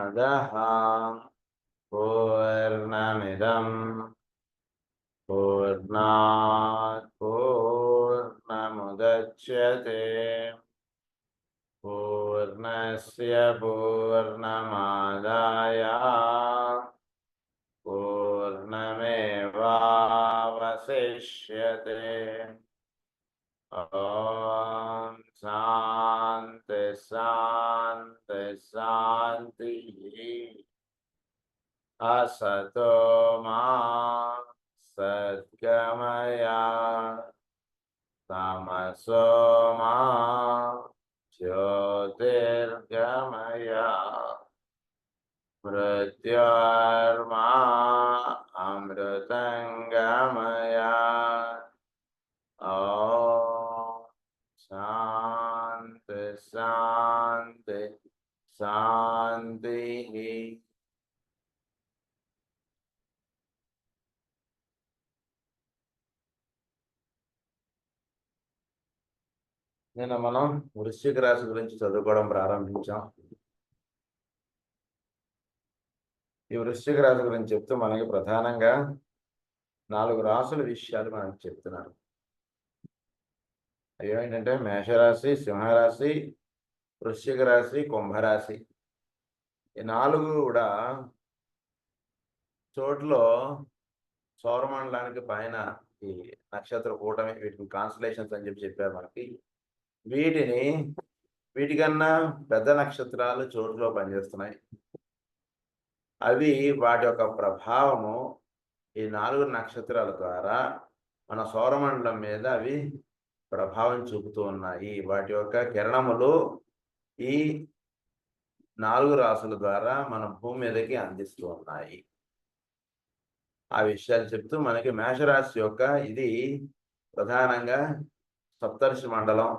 పూర్ణమాదాః పూర్ణమిదం పూర్ణాత్ పూర్ణముదచ్యతే పూర్ణస్య పూర్ణమాదాయ పూర్ణమేవావశిష్యతే. ఓం శాంతి శాంతి శాంతి. అసతో మా సద్గమయ తమసో మా జ్యోతిర్గమయ మృత్యోర్మా అమృతంగమయ. ఓం శాంతి శాంతి శాంతి. నిన్న మనం వృశ్చిక రాశి గురించి చదువుకోవడం ప్రారంభించాం. ఈ వృశ్చిక రాశి గురించి చెప్తూ మనకి ప్రధానంగా 4 రాసుల విషయాలు మనకు చెప్తున్నారు. అవి ఏంటంటే మేషరాశి, సింహరాశి, వృశ్చిక రాశి, కుంభరాశి. ఈ 4 కూడా చోట్ల సౌరమండలానికి పైన ఈ నక్షత్ర కూటమి, వీటిని కాన్స్టలేషన్స్ అని చెప్పారు మనకి. వీటికన్నా పెద్ద నక్షత్రాలు చోటులో పనిచేస్తున్నాయి. అవి వాటి యొక్క ప్రభావము ఈ 4 నక్షత్రాల ద్వారా మన సౌరమండలం మీద అవి ప్రభావం చూపుతూ ఉన్నాయి. వాటి యొక్క కిరణములు ఈ 4 రాసుల ద్వారా మన భూమి మీదకి అందిస్తూ ఉన్నాయి. ఆ విషయాలు చెప్తూ మనకి మేషరాశి యొక్క ఇది ప్రధానంగా సప్తర్షి మండలం.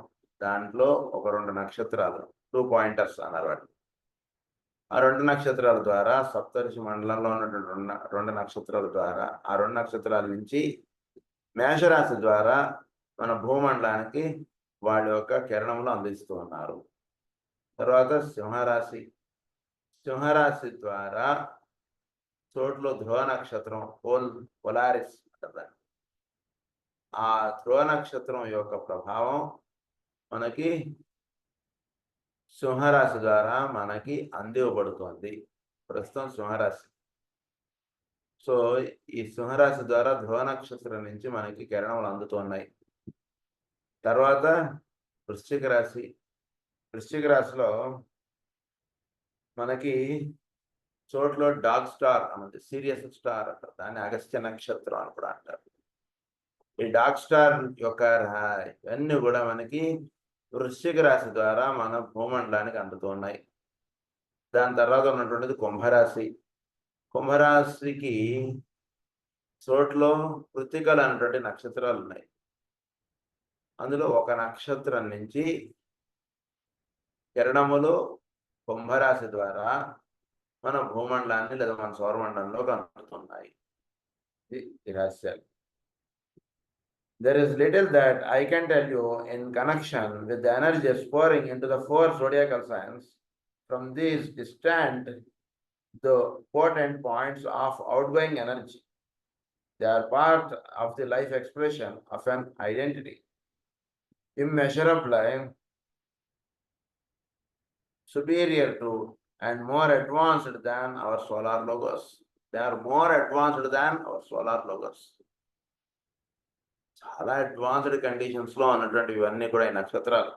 దాంట్లో ఒక 2 నక్షత్రాలు, 2 పాయింటర్స్ అన్నారు వాటి. ఆ 2 నక్షత్రాల ద్వారా సప్తర్షి మండలంలో ఉన్నటువంటి 2 నక్షత్రాల ద్వారా ఆ 2 నక్షత్రాల నుంచి మేషరాశి ద్వారా మన భూమండలానికి వాళ్ళ యొక్క కిరణములు అందిస్తూ ఉన్నారు. తర్వాత సింహరాశి ద్వారా చోట్లో ధ్రువ నక్షత్రం, పొలారిస్ అంటారు. ఆ ధ్రువ నక్షత్రం యొక్క ప్రభావం మనకి సింహరాశి ద్వారా మనకి అందివ్వబడుతోంది. ప్రస్తుతం సింహరాశి. సో ఈ సింహరాశి ద్వారా ధ్రువ నక్షత్రం నుంచి మనకి కిరణములు అందుతున్నాయి. తర్వాత వృశ్చిక రాశిలో మనకి చోట్లో డాగ్ స్టార్ అన్నది, సీరియస్ స్టార్ అంటారు. దాన్ని అగస్త్య నక్షత్రం అని కూడా అంటారు. ఈ డాగ్ స్టార్ యొక్క ఇవన్నీ కూడా మనకి వృశ్చిక రాశి ద్వారా మన భూమండలానికి అందుతున్నాయి. దాని తర్వాత ఉన్నటువంటిది కుంభరాశికి చోట్లో కృత్తికలు అనేటువంటి నక్షత్రాలు ఉన్నాయి. అందులో ఒక నక్షత్రం నుంచి కిరణములు కుంభరాశి ద్వారా మన భూమండలాన్ని లేదా మన సౌరమండలంలోకి అందుతున్నాయి. ఇది రహస్యాలు. There is little that I can tell you in connection with the energies pouring into the 4 zodiacal signs from these distant, the potent points of outgoing energy. They are part of the life expression of an identity, immeasurably superior to and more advanced than our solar logos. They are more advanced than our solar logos. చాలా advanced conditions లో ఉన్నటువంటి ఇవన్నీ కూడా ఈ నక్షత్రాలు.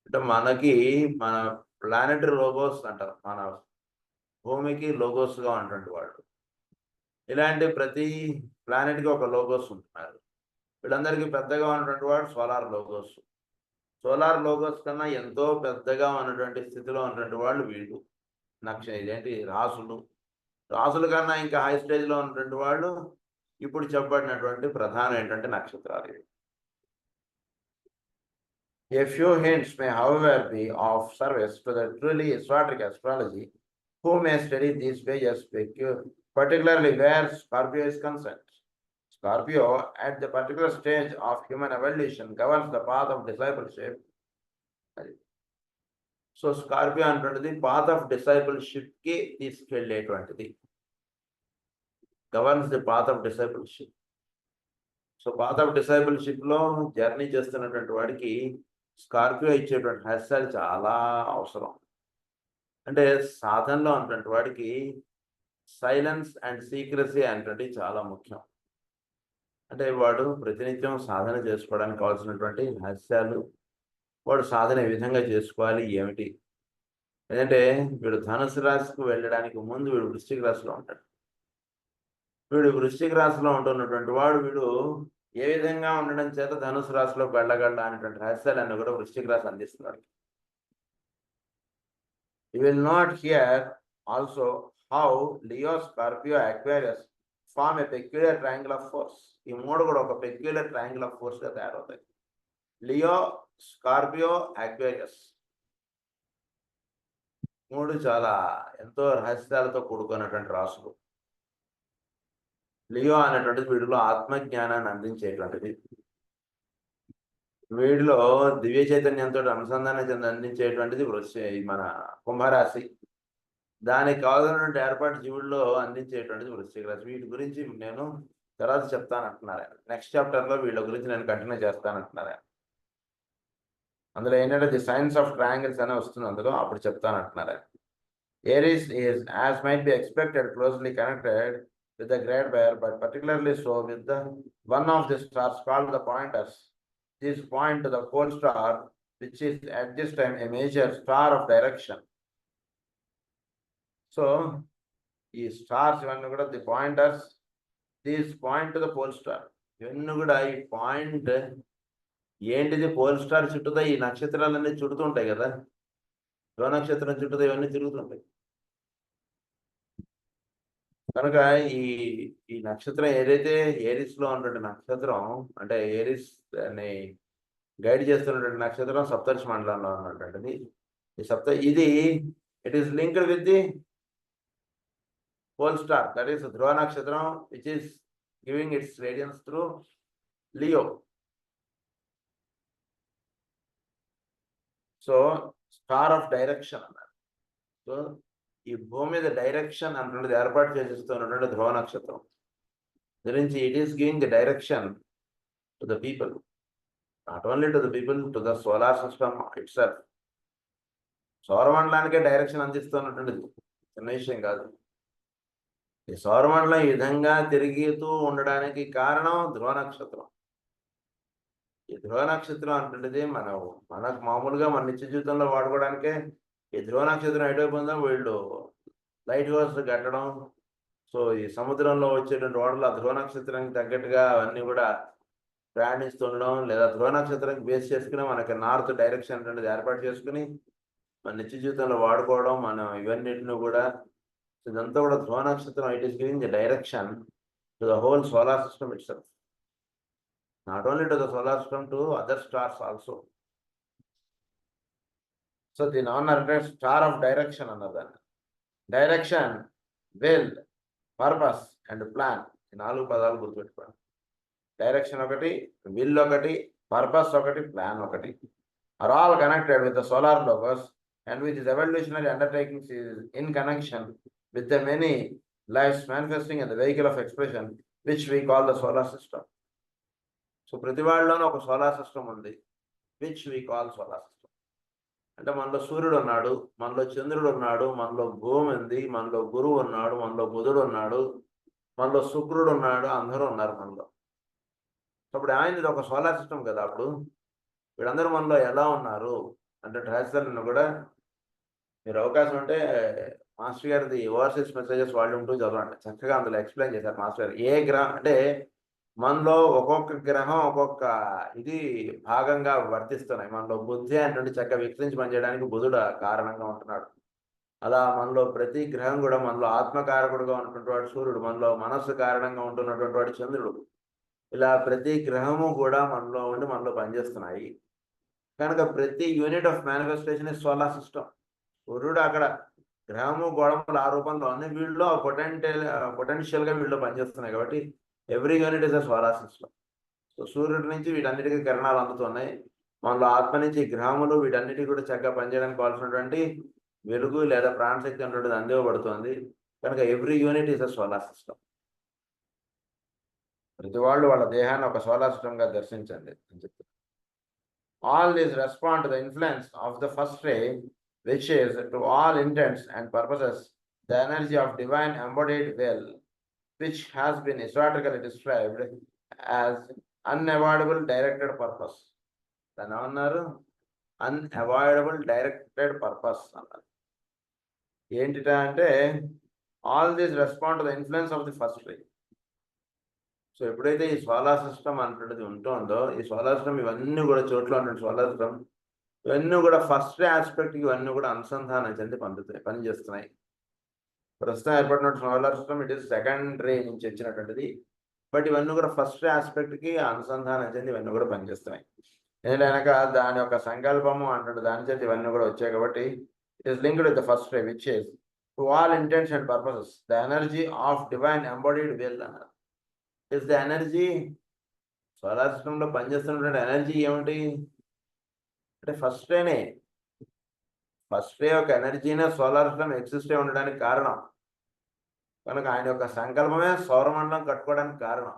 అంటే మనకి మన ప్లానెటరీ లోగోస్ అంటారు. మన భూమికి లోగోస్ గా ఉన్నటువంటి వాళ్ళు. ఇలాంటి ప్రతి ప్లానెట్ కి ఒక లోగోస్ ఉంటున్నారు. వీళ్ళందరికీ పెద్దగా ఉన్నటువంటి వాడు సోలార్ లోగోస్. సోలార్ లోగోస్ కన్నా ఎంతో పెద్దగా ఉన్నటువంటి స్థితిలో ఉన్నటువంటి వాళ్ళు వీళ్ళు రాసుల కన్నా ఇంకా హై స్టేజ్ లో ఉన్నటువంటి వాళ్ళు ఇప్పుడు చెప్పబడినటువంటి ప్రధానం ఏంటంటే నక్షత్రాలు. A few hints may however be of service to the truly esoteric astrology who may study these pages, particularly where Scorpio is concerned. Scorpio, at the particular stage of human evolution, governs the path of discipleship so Scorpio అంటుండేది path of డిసైపుల్షిప్కి తీసుకెళ్ళేటువంటిది, governs the path of discipleship. So path of డిసైపుల్షిప్లో journey చేస్తున్నటువంటి వాడికి Scorpio ఇచ్చేటువంటి రహస్యాలు చాలా అవసరం. అంటే సాధనలో ఉన్నటువంటి వాడికి సైలెన్స్ అండ్ సీక్రసీ అనేటువంటివి చాలా ముఖ్యం. అంటే వాడు ప్రతినిత్యం సాధన చేసుకోవడానికి కావాల్సినటువంటి రహస్యాలు, వాడు సాధన ఏ విధంగా చేసుకోవాలి ఏమిటి. ఎందుకంటే వీడు ధనుసు రాశికి వెళ్ళడానికి ముందు వీడు వృశ్చిక రాశిలో ఉంటాడు. వీడు వృశ్చిక రాశిలో ఉంటున్నటువంటి వాడు వీడు ఏ విధంగా ఉండడం చేత ధనుసు రాశిలో వెళ్ళగలడా అనేటువంటి రహస్యాలన్నీ కూడా వృశ్చిక రాశి అందిస్తున్నాడు. You will not hear also how Leo, Scorpio, Aquarius form a peculiar triangle of force. ఈ మూడు కూడా ఒక పెక్యులర్ ట్రయాంగిల్ ఆఫ్ ఫోర్స్ గా తయారవుతాయి. లియో, స్కార్పియో, అక్వేరియస్ మూడు చాలా ఎంతో రహస్యాలతో కూడుకున్నటువంటి రాసులు. లియో అనేటువంటిది వీడిలో ఆత్మజ్ఞానాన్ని అందించేటువంటిది, వీడిలో దివ్య చైతన్యంతో అనుసంధానం అందించేటువంటిది మన కుంభరాశి. దానికి కావాల్సినటువంటి ఏర్పాటు జీవుల్లో అందించేటువంటిది వృశ్చిక రాశి. వీటి గురించి నేను తర్వాత చెప్తానంటున్నారు ఆయన. నెక్స్ట్ చాప్టర్లో వీళ్ళ గురించి నేను కంటిన్యూ చేస్తానంటున్నారు ఆయన. అందులో ఏంటంటే ది సైన్స్ ఆఫ్ ట్రయాంగిల్స్ అనే వస్తుంది, అందులో అప్పుడు చెప్తానంటున్నారు ఆయన. Aries is as might be expected closely connected with the great bear, but particularly so with the one of the stars called the pointers. This point to the pole star, which is at this time a major star of direction. So, these stars ఇవన్నీ కూడా the pointers, these point to the pole star. ఇవన్నీ కూడా ఈ point ఏంటిది, pole star చుట్టూతా ఈ నక్షత్రాలన్నీ చుడుతూ ఉంటాయి కదా, ధ్రువ నక్షత్రం చుట్టూతా ఇవన్నీ తిరుగుతుంటాయి. కనుక ఈ నక్షత్రం ఏదైతే ఏరిస్ లో ఉన్నటువంటి నక్షత్రం, అంటే ఏరిస్ అని గైడ్ చేస్తున్నటువంటి నక్షత్రం సప్తర్షి మండలంలో ఉన్నటువంటిది. ఇది it is linked with the pole star, that is ధ్రువ నక్షత్రం, which is giving its radiance through Leo. So star of direction అన్నారు. సో ఈ భూమి మీద డైరెక్షన్ అంటున్నది ఏర్పాటు చేసిస్తున్నటువంటి ధ్రువ నక్షత్రం గురించి, it is giving the direction to the people, not only to the people, to the solar system itself. సౌరమండలానికే డైరెక్షన్ అందిస్తున్నటువంటిది చిన్న విషయం కాదు. ఈ సౌరమండలం ఈ విధంగా తిరుగుతూ ఉండడానికి కారణం ధ్రువ నక్షత్రం. ఈ ధ్రువ నక్షత్రం అంటున్నది మనకు మామూలుగా మన నిత్య జీవితంలో వాడుకోవడానికే. ఈ ధ్రువ నక్షత్రం ఎటువైపు ఉందో వీళ్ళు లైట్ హౌస్ కట్టడం, సో ఈ సముద్రంలో వచ్చేటువంటి ఓడలు ఆ ధ్రువ నక్షత్రానికి తగ్గట్టుగా అవన్నీ కూడా ప్రయాణిస్తుండడం, లేదా ధ్రువ నక్షత్రానికి బేస్ చేసుకుని మనకి నార్త్ డైరెక్షన్ అనేది ఏర్పాటు చేసుకుని మన నిత్య జీవితంలో వాడుకోవడం, మనం ఇవన్నిటిని కూడా ఇదంతా కూడా ధ్రువ నక్షత్రం it is giving the direction to the whole solar system it self, not only to the solar system, to other stars also. So దీని అన్నారు స్టార్ ఆఫ్ డైరెక్షన్ అన్నారు దాన్ని. Direction, will, purpose and plan, ఈ 4 పదాలు గుర్తుపెట్టుకోండి. Direction ఒకటి, will ఒకటి, purpose ఒకటి, ప్లాన్ ఒకటి, are all connected with the solar locus and with this evolutionary undertakings is in connection with the many lives manifesting in the vehicle of expression which we call the solar system. So ప్రతి వాళ్ళలోనూ ఒక solar system ఉంది, which we call solar system. అంటే మనలో సూర్యుడు ఉన్నాడు, మనలో చంద్రుడు ఉన్నాడు, మనలో భూమి ఉంది, మనలో గురువు ఉన్నాడు, మనలో బుధుడు ఉన్నాడు, మనలో శుక్రుడు ఉన్నాడు, అందరూ ఉన్నారు మనలో. అప్పుడు ఆయన ఒక సోలార్ సిస్టమ్ కదా. అప్పుడు వీళ్ళందరూ మనలో ఎలా ఉన్నారు అంటే రహస్యాలను కూడా మీరు అవకాశం ఉంటే మాస్టర్ గారిది ఓవర్సీస్ మెసేజెస్ వాల్యూమ్ 2 చదవండి, చక్కగా అందులో ఎక్స్ప్లెయిన్ చేశారు మాస్టర్ గారు. ఏ గ్రహం అంటే మనలో ఒక్కొక్క గ్రహం ఒక్కొక్క ఇది భాగంగా వర్తిస్తున్నాయి. మనలో బుద్ధి అంటే చక్కగా వికసించి పనిచేయడానికి బుధుడు కారణంగా ఉంటున్నాడు. అలా మనలో ప్రతి గ్రహం కూడా మనలో ఆత్మకారకుడుగా ఉన్నటువంటి వాడు సూర్యుడు, మనలో మనస్సు కారణంగా ఉంటున్నటువంటి వాడు చంద్రుడు. ఇలా ప్రతి గ్రహము కూడా మనలో ఉండి మనలో పనిచేస్తున్నాయి. కనుక ప్రతి unit of manifestation is solar system. సూర్యుడు అక్కడ గ్రహము గోడములు ఆ రూపంలో ఉంది, వీళ్ళు పొటెన్షియల్గా వీళ్ళు పనిచేస్తున్నాయి. కాబట్టి every unit is a solar system. So సూర్యుడి నుంచి వీటన్నిటికీ కిరణాలు అందుతున్నాయి. మనలో ఆత్మ నుంచి గ్రహములు వీటన్నిటి కూడా చక్కగా పనిచేయడానికి కావాల్సినటువంటి వెలుగు లేదా ప్రాణశక్తి అనేటువంటిది అందివ్వబడుతుంది. కనుక every unit is a solar system. ప్రతి వాళ్ళు వాళ్ళ దేహాన్ని ఒక సోలార్ సిస్టమ్గా దర్శించండి అని చెప్తారు. All these respond to the influence of the first ray, which is to all intents and purposes the energy of divine embodied will, which has been historically described as unavoidable directed purpose. దాన్ని ఏమన్నారు? Unavoidable directed purpose అన్నారు. ఏంటిట అంటే all these respond to the influence of the first ray. So ఎప్పుడైతే ఈ solar system అంటున్నది ఉంటుందో, ఈ solar system ఇవన్నీ కూడా చోట్ల ఉన్న సోలార్ సిస్టమ్ ఇవన్నీ కూడా ఫస్ట్ రే ఆస్పెక్ట్కి ఇవన్నీ కూడా అనుసంధానం చెంది పనిచేస్తున్నాయి. ప్రస్తుతం ఏర్పడిన solar system it is second రే నుంచి వచ్చినటువంటిది. బట్ ఇవన్నీ కూడా ఫస్ట్ రే ఆస్పెక్ట్కి అనుసంధానం చెంది ఇవన్నీ కూడా పనిచేస్తున్నాయి. ఏంటనక దాని యొక్క సంకల్పము అంటుంటే దాని చేతి ఇవన్నీ కూడా వచ్చాయి కాబట్టి it is linked with the first ray which is to all intents and purposes the energy of divine embodied will అన్నారు. ఇస్ ద ఎనర్జీ సోలార్ సిస్టంలో పనిచేస్తున్నటువంటి ఎనర్జీ ఏమిటి అంటే ఫస్ట్ రేనే. ఫస్ట్ రే యొక్క ఎనర్జీనే సోలార్ సిస్టమ్ ఎగ్జిస్ట్ అయి ఉండడానికి కారణం. కనుక ఆయన యొక్క సంకల్పమే సౌరమండలం కట్టుకోవడానికి కారణం.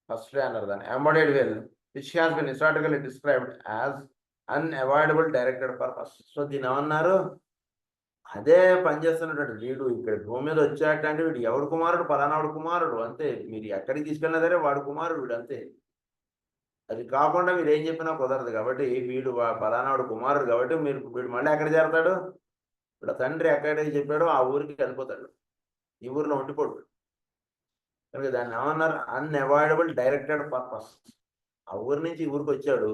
ఫస్ట్ రే అన్నారు దాన్ని. Embodied will which has been historically described as unavoidable directed purpose. So దీని ఏమన్నారు? అదే పనిచేస్తున్నటువంటి వీడు ఇక్కడ భూమి మీద వచ్చాడంటే వీడు ఎవడు కుమారుడు? పలానాడు కుమారుడు అంతే. మీరు ఎక్కడికి తీసుకెళ్ళినా సరే వాడు కుమారుడు వీడు అంతే. అది కాకుండా మీరు ఏం చెప్పినా కుదరదు. కాబట్టి వీడు పలానాడు కుమారుడు కాబట్టి వీడు మళ్ళీ ఎక్కడ చేరతాడు? ఇప్పుడు తండ్రి ఎక్కడికి చెప్పాడో ఆ ఊరికి వెళ్ళిపోతాడు. ఈ ఊరిలో ఉండిపోడు. కనుక దాన్ని ఏమన్నారు? Unavoidable directed purpose. ఆ ఊరి నుంచి ఈ ఊరికి వచ్చాడు.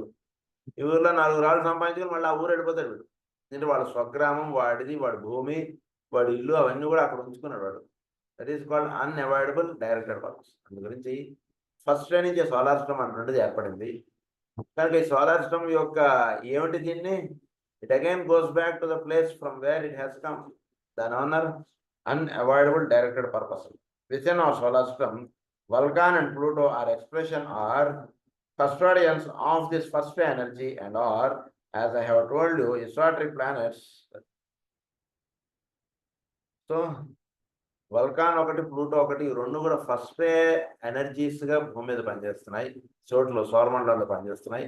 ఈ ఊరిలో 4 రాళ్ళు సంపాదించుకొని మళ్ళీ ఆ ఊరు వెళ్ళిపోతాడు వీడు. ఎందుకంటే వాళ్ళ స్వగ్రామం వాడిది, వాడి భూమి, వాడి ఇల్లు అవన్నీ కూడా అక్కడ ఉంచుకున్నాడు వాడు. That is called unavoidable directed purpose. అందు గురించి ఫస్ట్ డే నుంచి సోలార్ సిస్టమ్ అన్నది ఏర్పడింది. కనుక ఈ సోలార్ సిస్టమ్ యొక్క ఏమిటి దీన్ని? It again goes back to the place from where it has come. దాని అన్నారు unavoidable directed purpose. With in our solar system Vulcan and Pluto are expression are custodians of this first ray energy and are, as I have told you, exotic planets. So Vulcan ఒకటి, Pluto ఒకటి, ఈ రెండు కూడా first రే ఎనర్జీస్గా భూమి మీద పనిచేస్తున్నాయి, చోట్ల సౌరమండలంలో పనిచేస్తున్నాయి.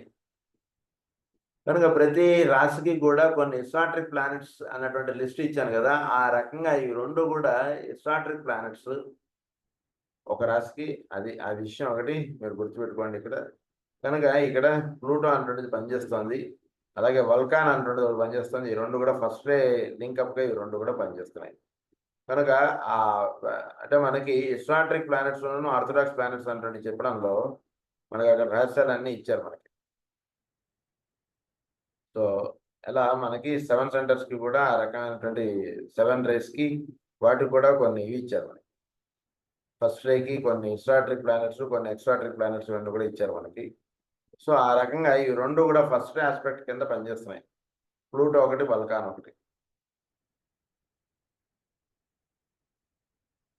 కనుక ప్రతి రాశికి కూడా కొన్ని ఎక్సాట్రిక్ ప్లానెట్స్ అన్నటువంటి లిస్ట్ ఇచ్చాను కదా, ఆ రకంగా ఈ రెండు కూడా ఎక్సాట్రిక్ ప్లానెట్స్ ఒక రాశికి. అది ఆ విషయం ఒకటి మీరు గుర్తుపెట్టుకోండి ఇక్కడ. కనుక ఇక్కడ ప్లూటో అన్నటువంటిది పనిచేస్తుంది, అలాగే వల్కాన్ అన్నటువంటిది ఒకటి పనిచేస్తుంది. ఈ రెండు కూడా ఫస్ట్ రే లింకప్గా ఈ రెండు కూడా పనిచేస్తున్నాయి. కనుక అంటే మనకి ఎక్సాట్రిక్ ప్లానెట్స్లోనూ ఆర్థోడాక్స్ ప్లానెట్స్ అన్నటువంటి చెప్పడంలో మనకి అక్కడ రహస్యాలన్నీ ఇచ్చారు మనకి. సో ఎలా మనకి 7 సెంటర్స్కి కూడా ఆ రకమైనటువంటి 7 రేస్కి వాటికి కూడా కొన్ని ఇవి ఇచ్చారు మనకి. ఫస్ట్ రేకి కొన్ని ఎక్సాట్రిక్ ప్లానెట్స్, కొన్ని ఎక్సాట్రిక్ ప్లానెట్స్ ఇవన్నీ కూడా ఇచ్చారు మనకి. సో ఆ రకంగా ఈ రెండు కూడా ఫస్ట్ రే ఆస్పెక్ట్ కింద పనిచేస్తున్నాయి, ప్లూటో ఒకటి, వల్కాన్ ఒకటి.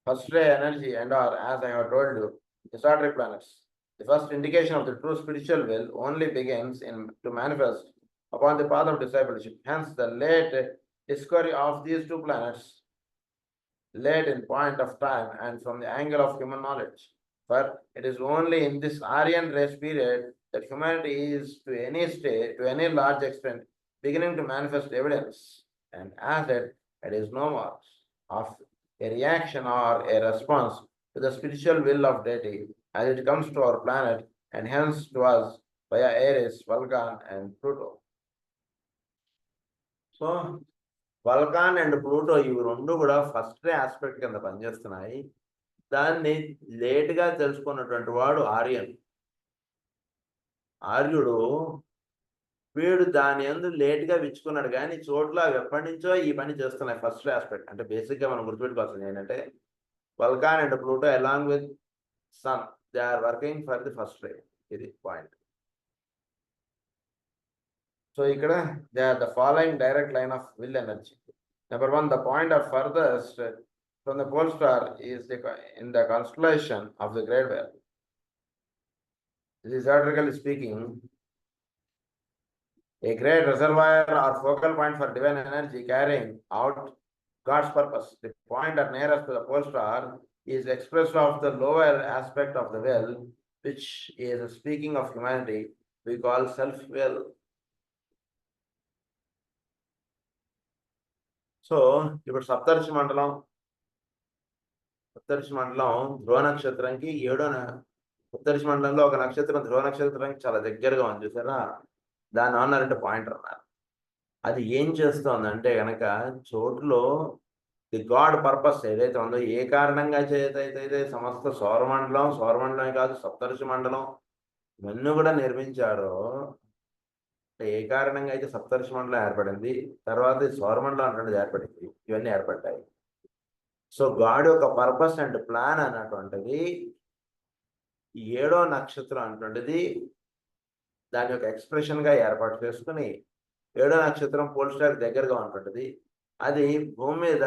First ray energy and are, as I have told you, exotic planets. The first indication of the true spiritual will only begins to manifest upon the path of discipleship. Hence, the late discovery of these two planets, late in point of time and from the angle of human knowledge. For it is only in this Aryan race period that humanity is, to any large extent, beginning to manifest evidence. And as it is no more of a reaction or a response to the spiritual will of deity as it comes to our planet and hence to us via Aries, Vulcan and Pluto. So Vulcan and Pluto ఇవి రెండు కూడా first రే aspect కింద పనిచేస్తున్నాయి. దాన్ని లేట్గా తెలుసుకున్నటువంటి వాడు ఆర్యుడు. వీడు దాని యందు లేట్గా విచ్చుకున్నాడు, కానీ చోట్ల అవి ఎప్పటి నుంచో ఈ పని చేస్తున్నాయి ఫస్ట్ రే ఆస్పెక్ట్. అంటే బేసిక్గా మనం గుర్తుపెట్టుకోవాల్సింది ఏంటంటే Vulcan and Pluto along with sun they are working for the first ray. ఇది పాయింట్. సో ఇక్కడ they are the following direct line of will energy. Number 1, the point of furthest from the pole star is in the constellation of the Great Whale. This is historically speaking A great reservoir or focal point for divine energy carrying out God's purpose. The point or nearest to the pole star is expressed of the lower aspect of the will, which is speaking of humanity, we call self-will. So ఇప్పుడు సప్తర్షి మండలం ధ్రువ నక్షత్రంకి సప్తర్షి మండలంలో ఒక నక్షత్రం ధ్రువ నక్షత్రానికి చాలా దగ్గరగా ఉంది చూసారా, దాన్ని అన్నారంటే పాయింటర్ అన్నారు. అది ఏం చేస్తోందంటే కనుక చోటులో ది గాడ్ పర్పస్ ఏదైతే ఉందో, ఏ కారణంగా చేతైతే సమస్త సౌరమండలమే కాదు సప్తర్షి మండలం ఇవన్నీ కూడా నిర్మించారో, ఏ కారణంగా అయితే సప్తర్షి మండలం ఏర్పడింది, తర్వాత సౌరమండలం అటువంటిది ఏర్పడింది, ఇవన్నీ ఏర్పడ్డాయి. సో గాడ్ యొక్క పర్పస్ అండ్ ప్లాన్ అన్నటువంటిది 7వ నక్షత్రం అటువంటిది దాని యొక్క ఎక్స్ప్రెషన్గా ఏర్పాటు చేసుకుని 7వ నక్షత్రం పోల్ స్టార్ దగ్గరగా ఉంటుంటుంది. అది భూమి మీద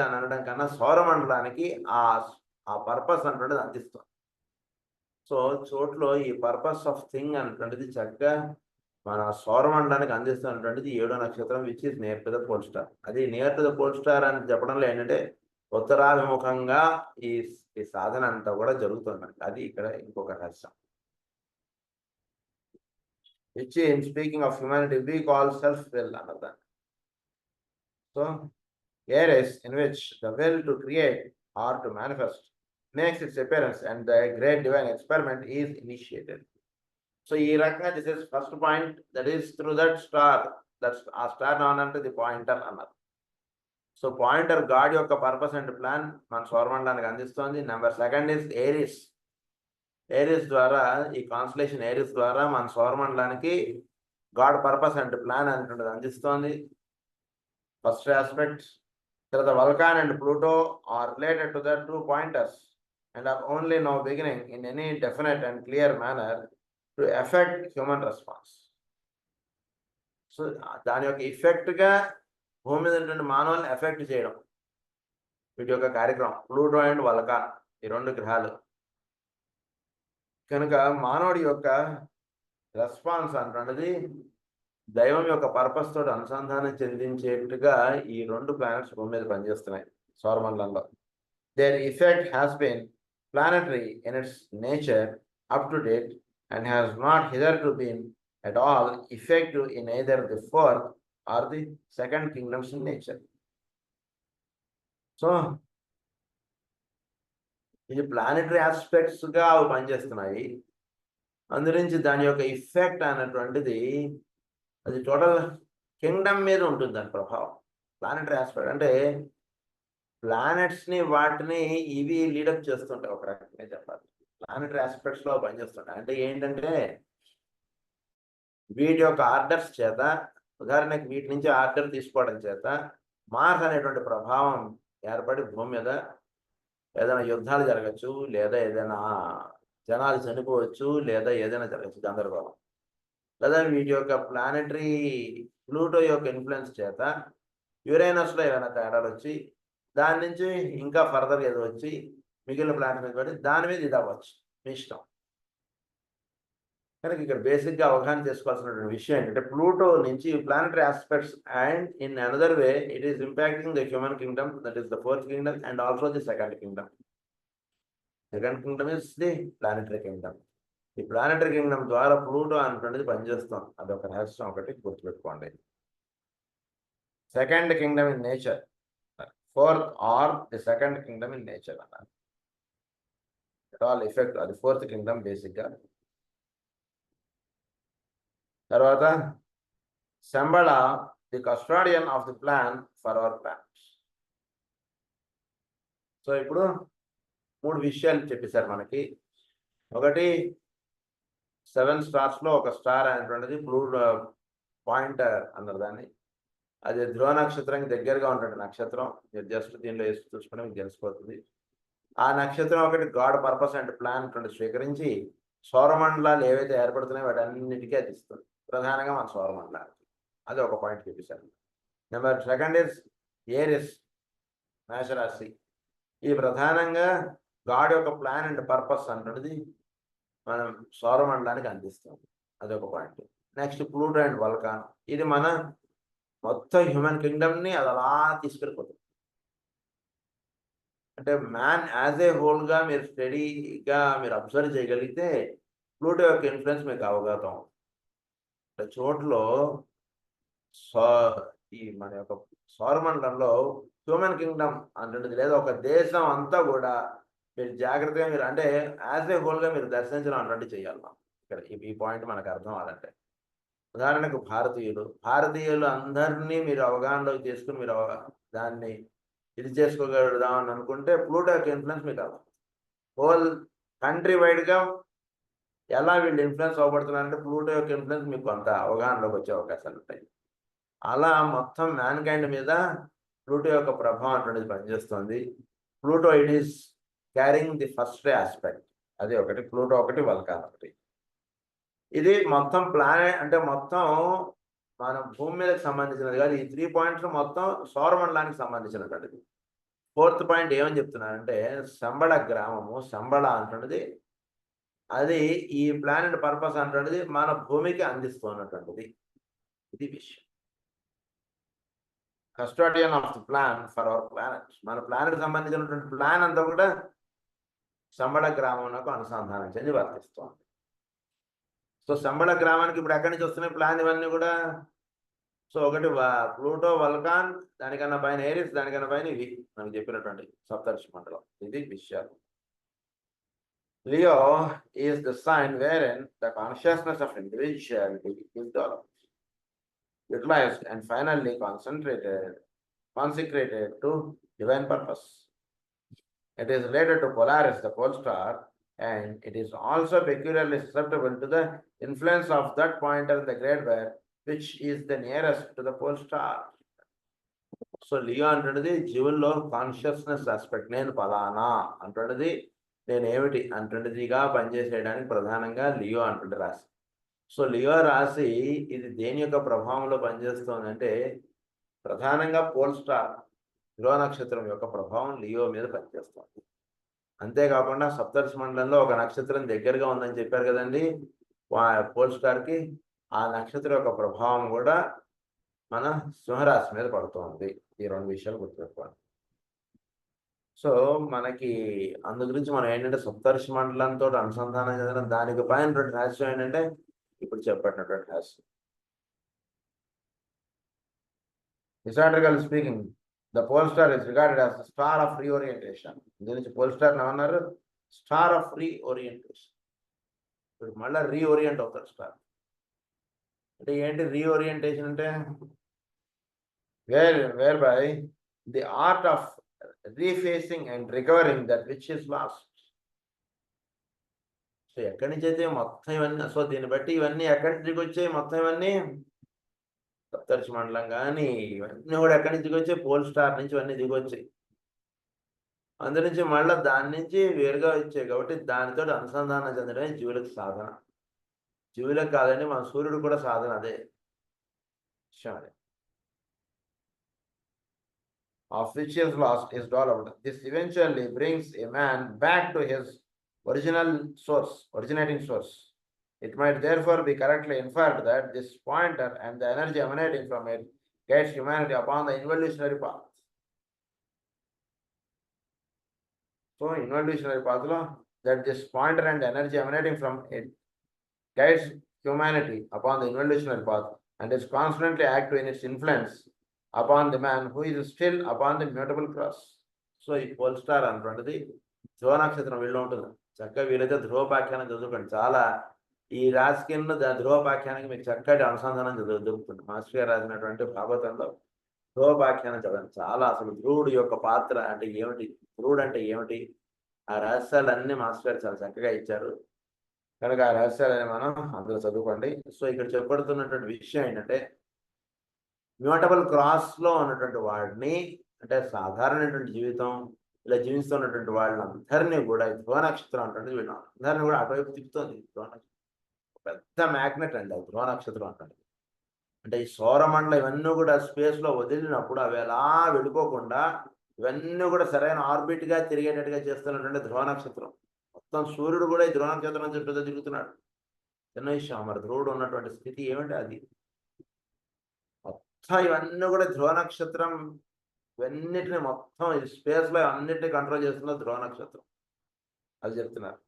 అని అనడం కన్నా సౌరమండలానికి ఆ పర్పస్ అటువంటిది అందిస్తుంది. సో చోట్లో ఈ పర్పస్ ఆఫ్ థింగ్ అన్నటువంటిది చక్కగా మన సౌరమండలానికి అందిస్తున్నటువంటిది 7వ నక్షత్రం, which is near to the pole star. అది near to the pole star అని చెప్పడంలో ఏంటంటే ఉత్తరాభిముఖంగా ఈ సాధన అంతా కూడా జరుగుతుంది. అది ఇక్కడ ఇంకొక రహస్యం. Which in speaking of humanity we call self will అన్నది. So Aries, in which the will to create or to manifest makes its appearance and the great divine experiment is initiated. So ఈ రకంగా this is first point, that is through that star, ఆ star అంటే the pointer అన్నారు. So pointer God యొక్క purpose and plan మన సౌరమండలానికి అందిస్తోంది. Number 2 is Aries ద్వారా, ఈ కాన్స్టలేషన్ ఏరిస్ ద్వారా మన సౌరమండలానికి గాడ్ పర్పస్ అండ్ ప్లాన్ అనేటువంటిది అందిస్తోంది. First aspect. The Vulcan and Pluto are related to the 2 pointers and are only now beginning in any definite and clear manner to affect human response. So దాని యొక్క ఎఫెక్ట్గా భూమి మీద ఉన్నటువంటి మానవుల్ని effect చేయడం వీటి యొక్క కార్యక్రమం. ప్లూటో అండ్ వల్కాన్ ఈ 2 గ్రహాలు కనుక మానవుడి యొక్క రెస్పాన్స్ అన్నది దైవం యొక్క పర్పస్ తోటి అనుసంధానం చెందించేట్టుగా ఈ 2 ప్లానెట్స్ భూమి మీద పనిచేస్తున్నాయి సౌరమండలంలో. Their effect has been planetary in its nature up to date and has not hitherto been at all effective in either the 4th or the 2nd kingdoms in nature. So ఇది planetary ఆస్పెక్ట్స్గా అవి పనిచేస్తున్నాయి. అందునుంచి దాని యొక్క effect అన్నటువంటిది అది total Kingdom మీద ఉంటుంది దాని ప్రభావం. ప్లానెటరీ ఆస్పెక్ట్ అంటే ప్లానెట్స్ని వాటిని ఇవి లీడప్ చేస్తుంటాయి, ఒక రకంగా చెప్పాలి. ప్లానెటరీ ఆస్పెక్ట్స్లో పనిచేస్తుంటాయి. అంటే ఏంటంటే వీటి యొక్క ఆర్డర్స్ చేత, ఉదాహరణకి వీటి నుంచి ఆర్డర్ తీసుకోవడం చేత మార్స్ అనేటువంటి ప్రభావం ఏర్పడి భూమి మీద ఏదైనా యుద్ధాలు జరగచ్చు, లేదా ఏదైనా జనాలు చనిపోవచ్చు, లేదా ఏదైనా జరగచ్చు గందరగోళం. లేదా వీటి యొక్క ప్లానెటరీ ప్లూటో యొక్క ఇన్ఫ్లుయెన్స్ చేత యురేనస్లో ఏమైనా తేడాలు వచ్చి దాని నుంచి ఇంకా ఫర్దర్ ఏదో వచ్చి మిగిలిన ప్లానెట్ మీద పడి దాని మీద ఇది అవ్వచ్చు, మీ ఇష్టం. కనుక ఇక్కడ బేసిక్గా అవగాహన చేసుకోవాల్సినటువంటి విషయం ఏంటంటే ప్లూటో నుంచి planetary aspects and in another way it is impacting the human kingdom, that is the 4th kingdom and also the 2nd kingdom. 2nd kingdom is the planetary kingdom. ఈ ప్లానెటరీ కింగ్డమ్ ద్వారా Pluto అనేటువంటిది పనిచేస్తాం. అదొక రహస్యం ఒకటి గుర్తుపెట్టుకోండి. 2nd kingdom in nature, 4th or the 2nd kingdom in nature అన్నారు. All effect అది 4th kingdom బేసిక్గా. తర్వాత Shamballa the custodian of the plan for hour planets. So ఇప్పుడు 3 విషయాలు చెప్పేశారు మనకి. ఒకటి 7 స్టార్స్లో ఒక స్టార్ అనేటువంటిది ప్లూటో పాయింటర్ అన్నారు దాన్ని. అది ధ్రువ నక్షత్రానికి దగ్గరగా ఉంటుంది నక్షత్రం. మీరు జస్ట్ దీనిలో వేసి చూసుకుంటే మీకు తెలిసిపోతుంది. ఆ నక్షత్రం ఒకటి గాడ్ పర్పస్ అండ్ ప్లాన్ స్వీకరించి సౌరమండలాలు ఏవైతే ఏర్పడుతున్నాయో వాటి అన్నిటికీ అది ఇస్తుంది, ప్రధానంగా మన సౌరమండలానికి. అది ఒక పాయింట్ చూపిస్తాను. నెంబర్ 2 ఇస్ ఏరిస్, మేషరాశి. ఈ ప్రధానంగా గాడ్ యొక్క ప్లాన్ అండ్ పర్పస్ అంటున్నది మనం సౌరమండలానికి అందిస్తాం. అదొక point. Next Pluto and Vulcan. ఇది మన మొత్తం హ్యూమన్ కింగ్డమ్ని అది అలా తీసుకెళ్ళిపోతుంది. అంటే మ్యాన్ యాజ్ ఏ హోల్గా మీరు స్టడీగా మీరు అబ్జర్వ్ చేయగలిగితే ప్లూటో యొక్క ఇన్ఫ్లుయెన్స్ మీకు అవగతం. చోట్లో ఈ మన యొక్క సౌరమండలంలో హ్యూమన్ కింగ్డమ్ అంటుంది, లేదా ఒక దేశం అంతా కూడా మీరు జాగ్రత్తగా మీరు అంటే యాజ్ ఏ హోల్గా మీరు దర్శించడం అన్నట్టు చేయాలి. మనం ఇక్కడ ఈ పాయింట్ మనకు అర్థం అవ్వాలంటే, ఉదాహరణకు భారతీయులు అందరినీ మీరు అవగాహనలోకి తీసుకుని మీరు దాన్ని ఇది చేసుకోగలుగుదాం అని అనుకుంటే ప్లూటో యొక్క ఇన్ఫ్లుయెన్స్ మీకు అవ్వాలి. హోల్ కంట్రీ వైడ్గా ఎలా వీళ్ళు ఇన్ఫ్లుయెన్స్ అవ్వబడుతున్నారంటే ప్లూటో యొక్క ఇన్ఫ్లుయెన్స్ మీకు కొంత అవగాహనలోకి వచ్చే అవకాశాలు ఉంటాయి. అలా మొత్తం మ్యాన్ కైండ్ మీద ప్లూటో యొక్క ప్రభావం అటువంటిది పనిచేస్తుంది. Pluto it is carrying the first aspect. అది ఒకటి, ప్లూటో ఒకటి, వల్కాన్ ఒకటి. ఇది మొత్తం ప్లానెట్ అంటే మొత్తం మన భూమి మీదకి సంబంధించినది కాదు. ఈ 3 పాయింట్స్ మొత్తం సౌరమండలానికి సంబంధించినటువంటిది. 4th పాయింట్ ఏమని చెప్తున్నారంటే శంబళ గ్రామము, శంబళ అంటున్నది అది ఈ ప్లానెట్ పర్పస్ అంటున్నది మన భూమికి అందిస్తున్నటువంటిది. ఇది విషయం. Custodian of the plan for our planet. మన ప్లానెట్ సంబంధించినటువంటి ప్లాన్ అంతా కూడా శంబళ గ్రామంలో అనుసంధానం చెంది వర్తిస్తోంది. సో శంబళ గ్రామానికి ఇప్పుడు ఎక్కడి నుంచి వస్తున్నాయి ప్లాన్ ఇవన్నీ కూడా? సో ఒకటి ప్లూటో, వల్కాన్, దానికన్నా పైన ఏరిస్, దానికన్నా పైన ఇవి మనకు చెప్పినటువంటి సప్తర్షి మండలం. ఇది విషయాలు. Leo is the sign wherein the consciousness of individuality is developed, utilized and finally consecrated to divine purpose. It is related to Polaris, the pole star, and it is also peculiarly susceptible to the influence of that pointer in the great bear, which is the nearest to the pole star. So Leo అంటున్నది జీవుల్లో consciousness aspect, నేను ఫలానా అంటున్నది, నేను ఏమిటి అంటున్నదిగా పనిచేసేయడానికి ప్రధానంగా Leo అంటుండే రాశి. సో లియో రాశి ఇది దేని యొక్క ప్రభావంలో పనిచేస్తుంది అంటే ప్రధానంగా పోల్ స్టార్ ధ్రువ నక్షత్రం యొక్క ప్రభావం లియో మీద పనిచేస్తుంది. అంతేకాకుండా సప్తర్షి మండలంలో ఒక నక్షత్రం దగ్గరగా ఉందని చెప్పారు కదండి పోల్ స్టార్కి, ఆ నక్షత్రం యొక్క ప్రభావం కూడా మన సింహరాశి మీద పడుతుంది. ఈ 2 విషయాలు గుర్తుపెట్టుకోండి. సో మనకి అందు గురించి మనం ఏంటంటే సప్తర్షి మండలంతో అనుసంధానం చెందడం, దానికి పైన 2 రహస్యం ఏంటంటే ఇప్పుడు చెప్పినటువంటి రహస్యం. Historical speaking the pole star is regarded as the star of reorientation. దీని నుంచి పోల్ స్టార్ ఏమన్నారు? Star of reorientation. ఇప్పుడు మళ్ళీ రీఓరియంట్ అవుతారు స్టార్. అంటే ఏంటి రీఓరియంటేషన్ అంటే? Where by the art of refacing and recovering that which is lost. So ఎక్కడి నుంచి అయితే మొత్తం ఇవన్నీ, సో దీన్ని బట్టి ఇవన్నీ ఎక్కడి నుంచి దిగొచ్చాయి? మొత్తం ఇవన్నీ సప్తర్షి మండలం కానీ ఇవన్నీ కూడా ఎక్కడి నుంచి దిగొచ్చాయి? పోల్ స్టార్ నుంచి ఇవన్నీ దిగొచ్చాయి. అందు నుంచి మళ్ళీ దాని నుంచి వేరుగా వచ్చాయి. కాబట్టి దానితో అనుసంధానం చెందడమే జీవులకు సాధన. జీవులకు కాదండి, మన సూర్యుడు కూడా సాధన. అదే విషయం. అదే of which is lost is developed. This eventually brings a man back to his originating source. It might therefore be correctly inferred that this pointer and the energy emanating from it guides humanity upon the evolutionary path. So, evolutionary path lo that this pointer and energy emanating from it guides humanity upon the evolutionary path and is constantly active in its influence upon the man who is still upon the mutable cross. So ఈ pole star అనుకున్నది ధ్రువ నక్షత్రం వీళ్ళు ఉంటుంది. చక్కగా వీలైతే ధ్రువోపాఖ్యానం చదువుకోండి. చాలా ఈ రాశి కింద ధ్రువోపాఖ్యానానికి మీకు చక్కటి అనుసంధానం దొరుకుతుంది. మాస్టర్ గారు రాసినటువంటి భాగవతంలో ధ్రువోపాఖ్యానం చదవండి. చాలా అసలు ధ్రువుడు యొక్క పాత్ర అంటే ఏమిటి, ధ్రువుడు అంటే ఏమిటి, ఆ రహస్యాలన్నీ మాస్టర్ గారు చాలా చక్కగా ఇచ్చారు. కనుక ఆ రహస్యాలని మనం అందులో చదువుకోండి. సో ఇక్కడ చెప్పబడుతున్నటువంటి విషయం ఏంటంటే మ్యూటబుల్ క్రాస్లో ఉన్నటువంటి వాడిని, అంటే సాధారణమైనటువంటి జీవితం ఇలా జీవిస్తున్నటువంటి వాళ్ళందరినీ కూడా ధ్రువ నక్షత్రం అంటే వీళ్ళు అందరినీ కూడా అటువైపు తిప్పుతుంది. ధ్రువ నక్షత్రం పెద్ద మ్యాగ్నెట్ అండి అది ధ్రువ నక్షత్రం అంటే. అంటే ఈ సౌరమండలం ఇవన్నీ కూడా స్పేస్లో వదిలినప్పుడు అవి ఎలా వెళ్ళిపోకుండా ఇవన్నీ కూడా సరైన ఆర్బిట్గా తిరిగేటట్టుగా చేస్తున్నటువంటి ధ్రువ నక్షత్రం. మొత్తం సూర్యుడు కూడా ఈ ధ్రువ నక్షత్రం చుట్టూ తిరుగుతున్నాడు. చిన్న విషయం. మరి ధ్రువుడు ఉన్నటువంటి స్థితి ఏమిటి అది? మొత్తం ఇవన్నీ కూడా ధ్రువ నక్షత్రం, ఇవన్నిటిని మొత్తం ఈ స్పేస్లో అన్నిటిని కంట్రోల్ చేస్తున్న ధ్రువ నక్షత్రం. అది చెప్తున్నారు.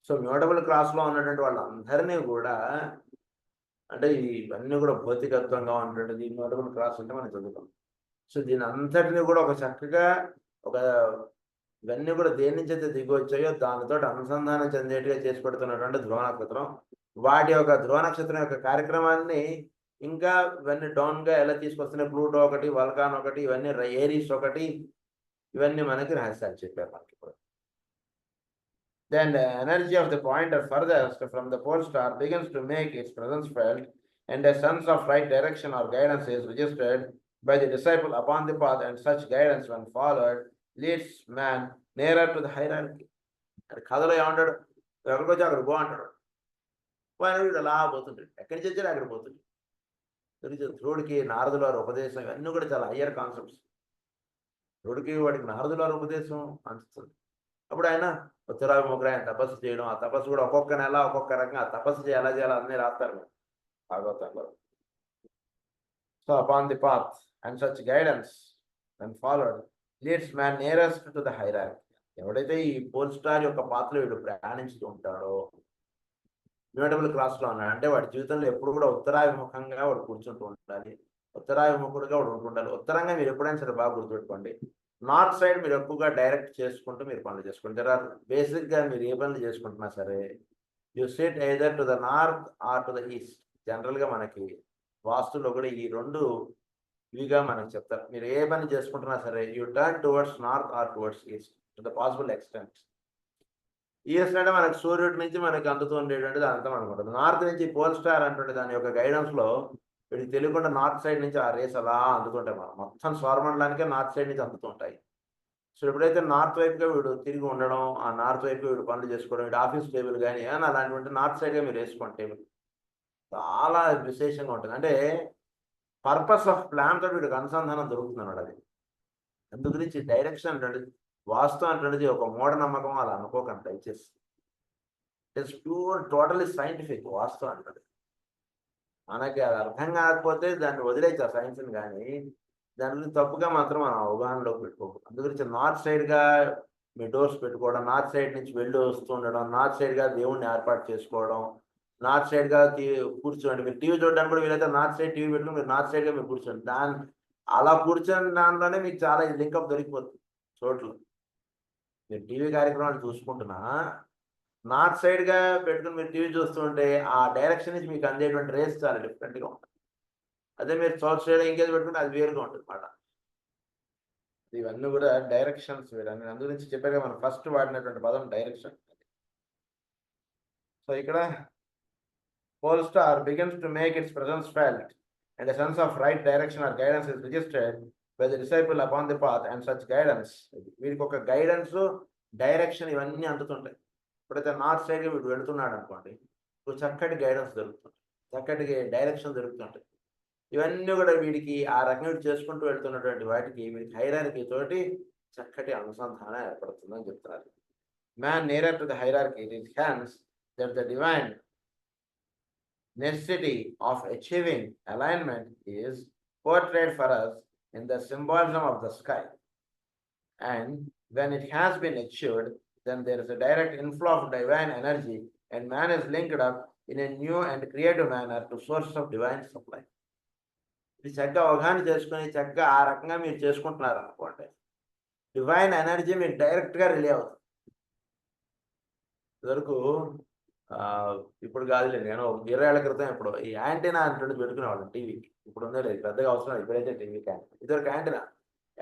సో మ్యూటబుల్ క్లాస్లో ఉన్నటువంటి వాళ్ళందరినీ కూడా, అంటే ఇవన్నీ కూడా భౌతికత్వంగా ఉన్నటువంటిది మ్యూటబుల్ క్లాస్ అంటే మనం చదువుతాం. సో దీని అంతటిని కూడా ఒక చక్కగా ఒక ఇవన్నీ కూడా దేని నుంచి అయితే దిగి వచ్చాయో దానితో అనుసంధానం చెందేట్టుగా చేసి పెడుతున్నటువంటి ధ్రువ నక్షత్రం. వాటి యొక్క ధ్రువ నక్షత్రం యొక్క కార్యక్రమాన్ని ఇంకా ఇవన్నీ డౌన్గా ఎలా తీసుకొస్తున్నాయి, ప్లూటో ఒకటి, వల్కాన్ ఒకటి, ఇవన్నీ ఏరీస్ ఒకటి, ఇవన్నీ మనకి రహస్యాలు చెప్పారు మనకి ఇప్పుడు. Then the energy of the pointer furthest from the pole star begins to make its presence felt, and a sense of right direction or guidance is registered by the disciple upon the path, and such guidance, when followed, leads man nearer to the hierarchy. అది కథలో ఏమంటాడు, ఎక్కడికి వచ్చి అక్కడ పో అంటాడు. పోయిన వీడు అలా పోతుంటాడు, ఎక్కడి నుంచి వచ్చాడు అక్కడ పోతుంది. ధ్రువుడికి నారదుల వారి ఉపదేశం, ఇవన్నీ కూడా చాలా హయ్యర్ కాన్సెప్ట్స్. ధ్రువుడికి వాడికి నారదుల వారి ఉపదేశం అనిపిస్తుంది. అప్పుడు ఆయన ఉత్తరాభిముఖుడు, ఆయన తపస్సు చేయడం, ఆ తపస్సు కూడా ఒక్కొక్క నెల ఒక్కొక్క రకంగా తపస్సు ఎలా చేయాలో అన్నీ రాస్తారు భాగవతంలో. So upon the path and such guidance and followed leads man nearest to the hierarchy. ఎవడైతే ఈ పోల్ స్టార్ యొక్క పాత్రలో వీడు ప్రయాణించుతూ ఉంటాడో, మ్యూటబుల్ క్లాస్లో ఉన్నాడు అంటే వాడి జీవితంలో ఎప్పుడు కూడా ఉత్తరాభిముఖంగా వాడు కూర్చుంటూ ఉండాలి, ఉత్తరాభిముఖుడుగా వాడు ఉంటుండాలి. ఉత్తరంగా మీరు ఎప్పుడైనా సరే బాగా గుర్తుపెట్టుకోండి, నార్త్ సైడ్ మీరు ఎక్కువగా డైరెక్ట్ చేసుకుంటూ మీరు పనులు చేసుకుంటారు. బేసిక్గా మీరు ఏ పనులు చేసుకుంటున్నా సరే, you SIT either to the north are to the east. జనరల్గా మనకి వాస్తులో కూడా ఈ రెండు ఇవిగా మనకు చెప్తారు. మీరు ఏ పని చేసుకుంటున్నా సరే, you turn towards north are towards east to the possible extent. East అంటే మనకు సూర్యుడి నుంచి మనకి అందుతూ ఉండేటువంటిది అంతా మనకు ఉంటుంది. నార్త్ నుంచి పోల్ స్టార్ అంటుండే దాని యొక్క గైడెన్స్లో వీడికి తెలియకుండా నార్త్ సైడ్ నుంచి ఆ రేస్ అలా అందుతుంటాయి. మనం మొత్తం సౌరమండలానికే నార్త్ సైడ్ నుంచి అందుతుంటాయి. సో ఎప్పుడైతే నార్త్ వైపుగా వీడు తిరిగి ఉండడం, ఆ నార్త్ వైపు వీడు పనులు చేసుకోవడం, వీడు ఆఫీస్ టేబుల్ కానీ ఏమైనా అలాంటివంటే నార్త్ సైడ్గా మీరు వేసుకోండి టేబుల్, చాలా విశేషంగా ఉంటుంది. అంటే పర్పస్ ఆఫ్ ప్లాన్ తోటి వీడికి అనుసంధానం దొరుకుతున్నాడు. అది అందు గురించి డైరెక్షన్ అంటే వాస్తు అంటున్నది ఒక మూఢనమ్మకం అలా అనుకోకండి దయచేసి. ఇట్స్ ప్యూర్ టోటలీ సైంటిఫిక్ వాస్తు అంటుంది. మనకి అది అర్థం కాకపోతే దాన్ని వదిలేచ్చు ఆ సైన్స్ని, కానీ దాని గురించి తప్పుగా మాత్రం మనం అవగాహనలోకి పెట్టుకోకూడదు. అందు గురించి నార్త్ సైడ్గా మీ డోర్స్ పెట్టుకోవడం, నార్త్ సైడ్ నుంచి వెళ్ళి వస్తూ ఉండడం, నార్త్ సైడ్గా దేవుణ్ణి ఏర్పాటు చేసుకోవడం, నార్త్ సైడ్గా కూర్చోండి. మీరు టీవీ చూడడానికి కూడా వీలైతే నార్త్ సైడ్ టీవీ పెట్టుకుని మీరు నార్త్ సైడ్గా మీరు కూర్చోండి. అలా కూర్చొని దానిలోనే మీకు చాలా లింకప్ దొరికిపోతుంది చోట్లు. మీరు టీవీ కార్యక్రమాలు చూసుకుంటున్నా నార్త్ సైడ్గా పెట్టుకుని మీరు టీవీ చూస్తుంటే ఆ డైరెక్షన్ నుంచి మీకు అందేటువంటి రేస్ చాలా డిఫరెంట్గా ఉంటుంది. అదే మీరు సౌత్ సైడ్ ఇంకేది పెట్టుకుంటే అది వేరుగా ఉంటుంది అన్నమాట. ఇవన్నీ కూడా డైరెక్షన్స్ వేరని అందు గురించి చెప్పాక మనం ఫస్ట్ వాడినటువంటి పదం డైరెక్షన్. సో ఇక్కడ pole star begins to make its presence felt, and a sense of right direction or guidance is registered by the disciple upon the path, and such guidance, వీరికి ఒక guidance, direction ఇవన్నీ అందుతుంటాయి. ఇప్పుడైతే north సైడ్గా వీడు వెళుతున్నాడు అనుకోండి, చక్కటి గైడెన్స్ దొరుకుతుంది, చక్కటి డైరెక్షన్ దొరుకుతుంటాయి. ఇవన్నీ కూడా వీడికి ఆ రకంగా చేసుకుంటూ వెళ్తున్నటువంటి వాటికి వీడికి హైరార్కీ తోటి చక్కటి అనుసంధానం ఏర్పడుతుందని చెప్తున్నారు. Man nearer to the hierarchy, it is hence that the divine necessity of achieving alignment is portrayed for us in the symbolism of the sky, and when it has been achieved, then there is a direct inflow of divine energy, and man is linked up in a new and creative manner to sources of divine supply. ఇది చక్కగా అవగాహన చేసుకుని చక్కగా ఆ రకంగా మీరు చేసుకుంటున్నారు అనుకోండి, డివైన్ ఎనర్జీ మీకు డైరెక్ట్గా రిలే అవుతుంది. ఇదివరకు ఇప్పుడు కాదులే, నేను 20 ఏళ్ల క్రితం ఇప్పుడు ఈ యాంటీనా అంటుండే పెట్టుకునేవాళ్ళం టీవీకి. ఇప్పుడు ఉందో లేదు, పెద్దగా అవసరం లేదు. ఇప్పుడైతే టీవీకి ఇదివరకు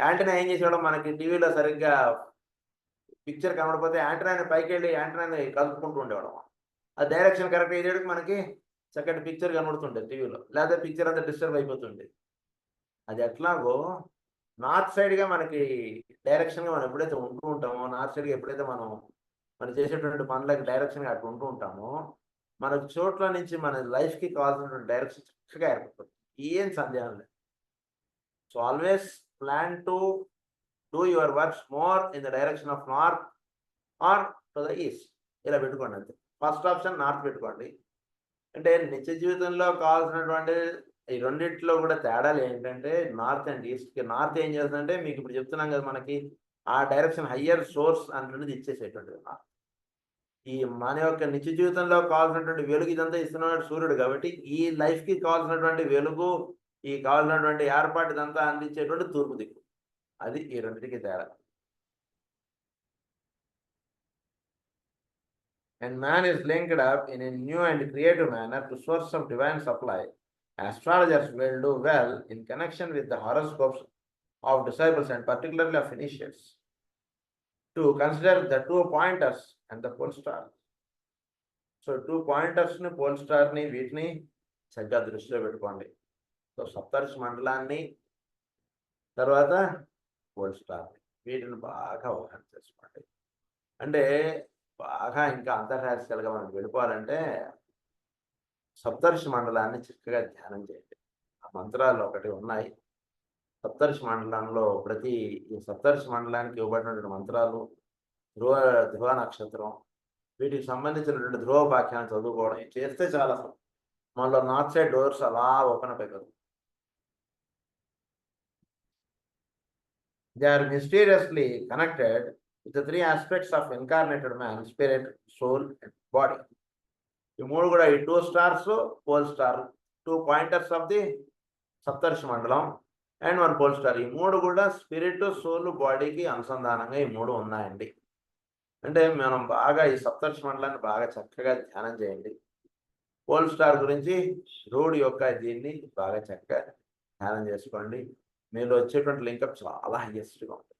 యాంటీనా ఏం చేసేవాళ్ళం, మనకి టీవీలో సరిగ్గా పిక్చర్ కనబడిపోతే యాంటీనాని పైకి వెళ్ళి యాంటీనాని కలుపుకుంటూ ఉండేవాళ్ళం. ఆ డైరెక్షన్ కరెక్ట్ అయ్యేటికి మనకి చక్కటి పిక్చర్ కనబడుతుండే టీవీలో, లేదా పిక్చర్ అంతా డిస్టర్బ్ అయిపోతుంది. అది ఎట్లాగో నార్త్ సైడ్గా మనకి డైరెక్షన్గా మనం ఎప్పుడైతే ఉంటూ ఉంటామో, నార్త్ సైడ్గా ఎప్పుడైతే మనం చేసేటువంటి పనులకి డైరెక్షన్గా అట్లా ఉంటూ ఉంటామో, మనకు చోట్ల నుంచి మన లైఫ్కి కావాల్సినటువంటి డైరెక్షన్ చక్కగా ఏర్పడుతుంది, ఏం సందేహం లేదు. So always plan to do your works more in the direction of north are to the east. ఇలా పెట్టుకోండి అంతే. ఫస్ట్ ఆప్షన్ నార్త్ పెట్టుకోండి. అంటే నిత్య జీవితంలో కావాల్సినటువంటి ఈ రెండిట్లో కూడా తేడాలు ఏంటంటే నార్త్ అండ్ ఈస్ట్‌కి. నార్త్ ఏం చేస్తుందంటే మీకు ఇప్పుడు చెప్తున్నాం కదా మనకి ఆ డైరెక్షన్ హయ్యర్ సోర్స్ అనేటువంటిది ఇచ్చేసేటువంటిది నార్త్. ఈ మన యొక్క నిత్య జీవితంలో కావాల్సినటువంటి వెలుగు ఇదంతా ఇస్తున్నాడు సూర్యుడు కాబట్టి ఈ లైఫ్‌కి కావాల్సినటువంటి వెలుగు, ఈ కావాల్సినటువంటి ఏర్పాటు ఇదంతా అందించేటువంటి తూర్పు దిక్కు. అది ఈ రెండిటికి తేడా. And man is linked up in a new and creative manner to source of divine supply. Astrologers will do well in connection with the horoscopes of disciples and particularly of initiates to consider the two pointers and the pole star. So 2 పాయింటర్స్‌ని, pole స్టార్‌ని వీటిని చక్కగా దృష్టిలో పెట్టుకోండి. So సప్తర్షి మండలాన్ని, తర్వాత pole స్టార్‌ని వీటిని బాగా అవగాహన చేసుకోండి. అంటే బాగా ఇంకా అంతర్రాశికలుగా మనం వెళ్ళిపోవాలంటే సప్తర్షి మండలాన్ని చక్కగా ధ్యానం చేయండి. ఆ మంత్రాలు ఒకటి ఉన్నాయి. సప్తర్షి మండలంలో ఈ సప్తర్షి మండలానికి ఇవ్వబడినటువంటి మంత్రాలు, ధ్రువ ధ్రువ నక్షత్రం, వీటికి సంబంధించినటువంటి ధ్రువ వాక్యాన్ని చదువుకోవడం చేస్తే చాలా మనలో నార్త్ సైడ్ డోర్స్ అలా ఓపెన్ అప్ అయిపోతాయి. They are mysteriously connected with the three aspects of incarnated man: spirit, soul, and body. ఈ మూడు కూడా ఈ 2 stars, pole star, 2 pointers of the Saptarshi మండలం అండ్ 1 పోల్ స్టార్. ఈ మూడు కూడా స్పిరిట్, సోల్, బాడీకి అనుసంధానంగా ఈ మూడు ఉన్నాయండి. అంటే మనం బాగా ఈ సప్తర్షి మండలాన్ని బాగా చక్కగా ధ్యానం చేయండి. పోల్ స్టార్ గురించి ధ్రువుడి యొక్క దీన్ని బాగా చక్కగా ధ్యానం చేసుకోండి. మీలో వచ్చేటువంటి లింకప్ చాలా హైయెస్ట్‌గా ఉంటుంది.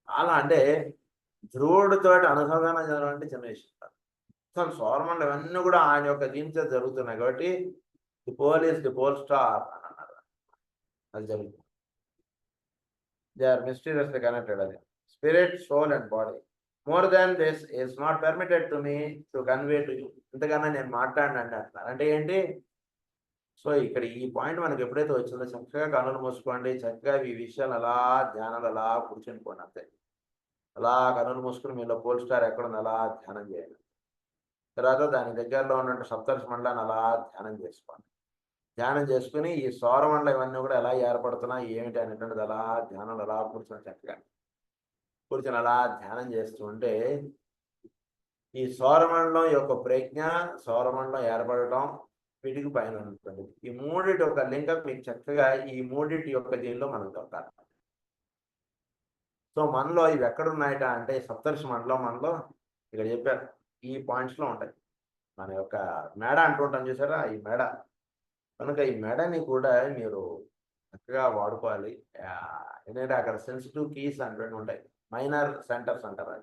చాలా అంటే ధ్రువుడితో అనుసంధానం జరగడం అంటే చిన్న విషయం కాదు. అసలు సౌరమండలం ఇవన్నీ కూడా ఆయన యొక్క దీనితో జరుగుతున్నాయి కాబట్టి the pole is the pole star అని అన్నారు. అది జరుగుతుంది. దే ఆర్ మిస్టీరియస్‌లీ కనెక్టెడ్ అది. Spirit, soul and body. More than this is not permitted to me to convey to you. ఇంతకన్నా నేను మాట్లాడనండి అంటున్నారు. అంటే ఏంటి? సో ఇక్కడ ఈ పాయింట్ మనకి ఎప్పుడైతే వచ్చిందో చక్కగా కన్నులు మూసుకోండి. చక్కగా ఈ విషయాలు అలా ధ్యానాలు అలా కూర్చునిపోండి అంతే. అలా కన్నులు మూసుకొని మీలో పోల్ స్టార్ ఎక్కడుంది అలా ధ్యానం చేయండి. తర్వాత దాని దగ్గరలో ఉన్నటువంటి సప్తర్షి మండలాన్ని అలా ధ్యానం చేసుకోండి. ధ్యానం చేసుకుని ఈ సౌరమండలం ఇవన్నీ కూడా ఎలా ఏర్పడుతున్నాయి ఏమిటి అనేటువంటిది అలా ధ్యానంలో అలా కూర్చొని చక్కగా కూర్చొని అలా ధ్యానం చేస్తూ ఉంటే ఈ సౌరమండలం యొక్క ప్రజ్ఞ, సౌరమండలం ఏర్పడటం వీటికి పైన ఉంటుంది. ఈ మూడిటి యొక్క లింకప్ మీకు చక్కగా ఈ మూడిటి యొక్క దీనిలో మనకు దొరకాలి. సో మనలో ఇవి ఎక్కడున్నాయట అంటే సప్తర్షి మండలం మనలో ఇక్కడ చెప్పారు ఈ పాయింట్స్‌లో ఉంటాయి. మన యొక్క మేడ అంటుంటాం చూసారా? ఈ మేడ. కనుక ఈ మెడని కూడా మీరు చక్కగా వాడుకోవాలి. ఎందుకంటే అక్కడ సెన్సిటివ్ కీస్ అంటూ ఉంటాయి. మైనర్ సెంటర్స్ అంటారు.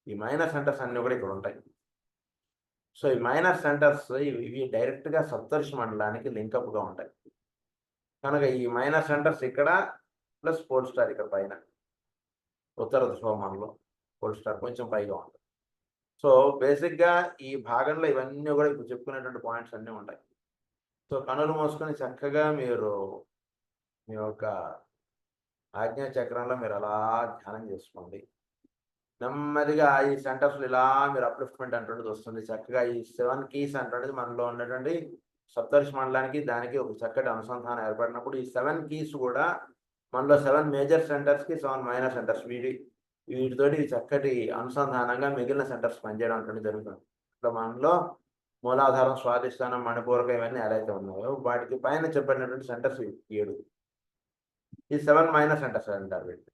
ఈ మైనర్ సెంటర్స్ అన్నీ కూడా ఇక్కడ ఉంటాయి. సో ఈ మైనర్ సెంటర్స్ ఇవి డైరెక్ట్‌గా సప్తర్షి మండలానికి లింకప్‌గా ఉంటాయి. కనుక ఈ మైనర్ సెంటర్స్ ఇక్కడ ప్లస్ పోల్ స్టార్ ఇక్కడ పైన ఉత్తర ధ్రువమండలం పోల్ స్టార్ కొంచెం పైగా ఉంటుంది. సో బేసిక్‌గా ఈ భాగంలో ఇవన్నీ కూడా ఇప్పుడు చెప్పుకునేటువంటి పాయింట్స్ అన్నీ ఉంటాయి. సో కనులు మూసుకొని చక్కగా మీరు మీ యొక్క ఆజ్ఞా చక్రంలో మీరు అలా ధ్యానం చేసుకోండి. నెమ్మదిగా ఈ సెంటర్స్‌లో ఇలా మీరు అప్లిఫ్ట్‌మెంట్ అంటుండేది వస్తుంది. చక్కగా ఈ 7 కీస్ అంటుండేది మనలో ఉన్నటువంటి సప్తర్షి మండలానికి దానికి ఒక చక్కటి అనుసంధానం ఏర్పడినప్పుడు ఈ 7 కీస్ కూడా మనలో 7 మేజర్ సెంటర్స్‌కి 7 మైనర్ సెంటర్స్ వీటితోటి చక్కటి అనుసంధానంగా మిగిలిన సెంటర్స్ పనిచేయడం అంటుండేది జరుగుతుంది. ఇట్లా మనలో మూలాధారం, స్వాధిష్టానం, మణిపూరకం ఇవన్నీ ఎలా అయితే ఉన్నాయో వాటికి పైన చెప్పబడినటువంటి సెంటర్స్ 7. ఈ 7 మైనర్ సెంటర్స్ అంటారు వీటిని.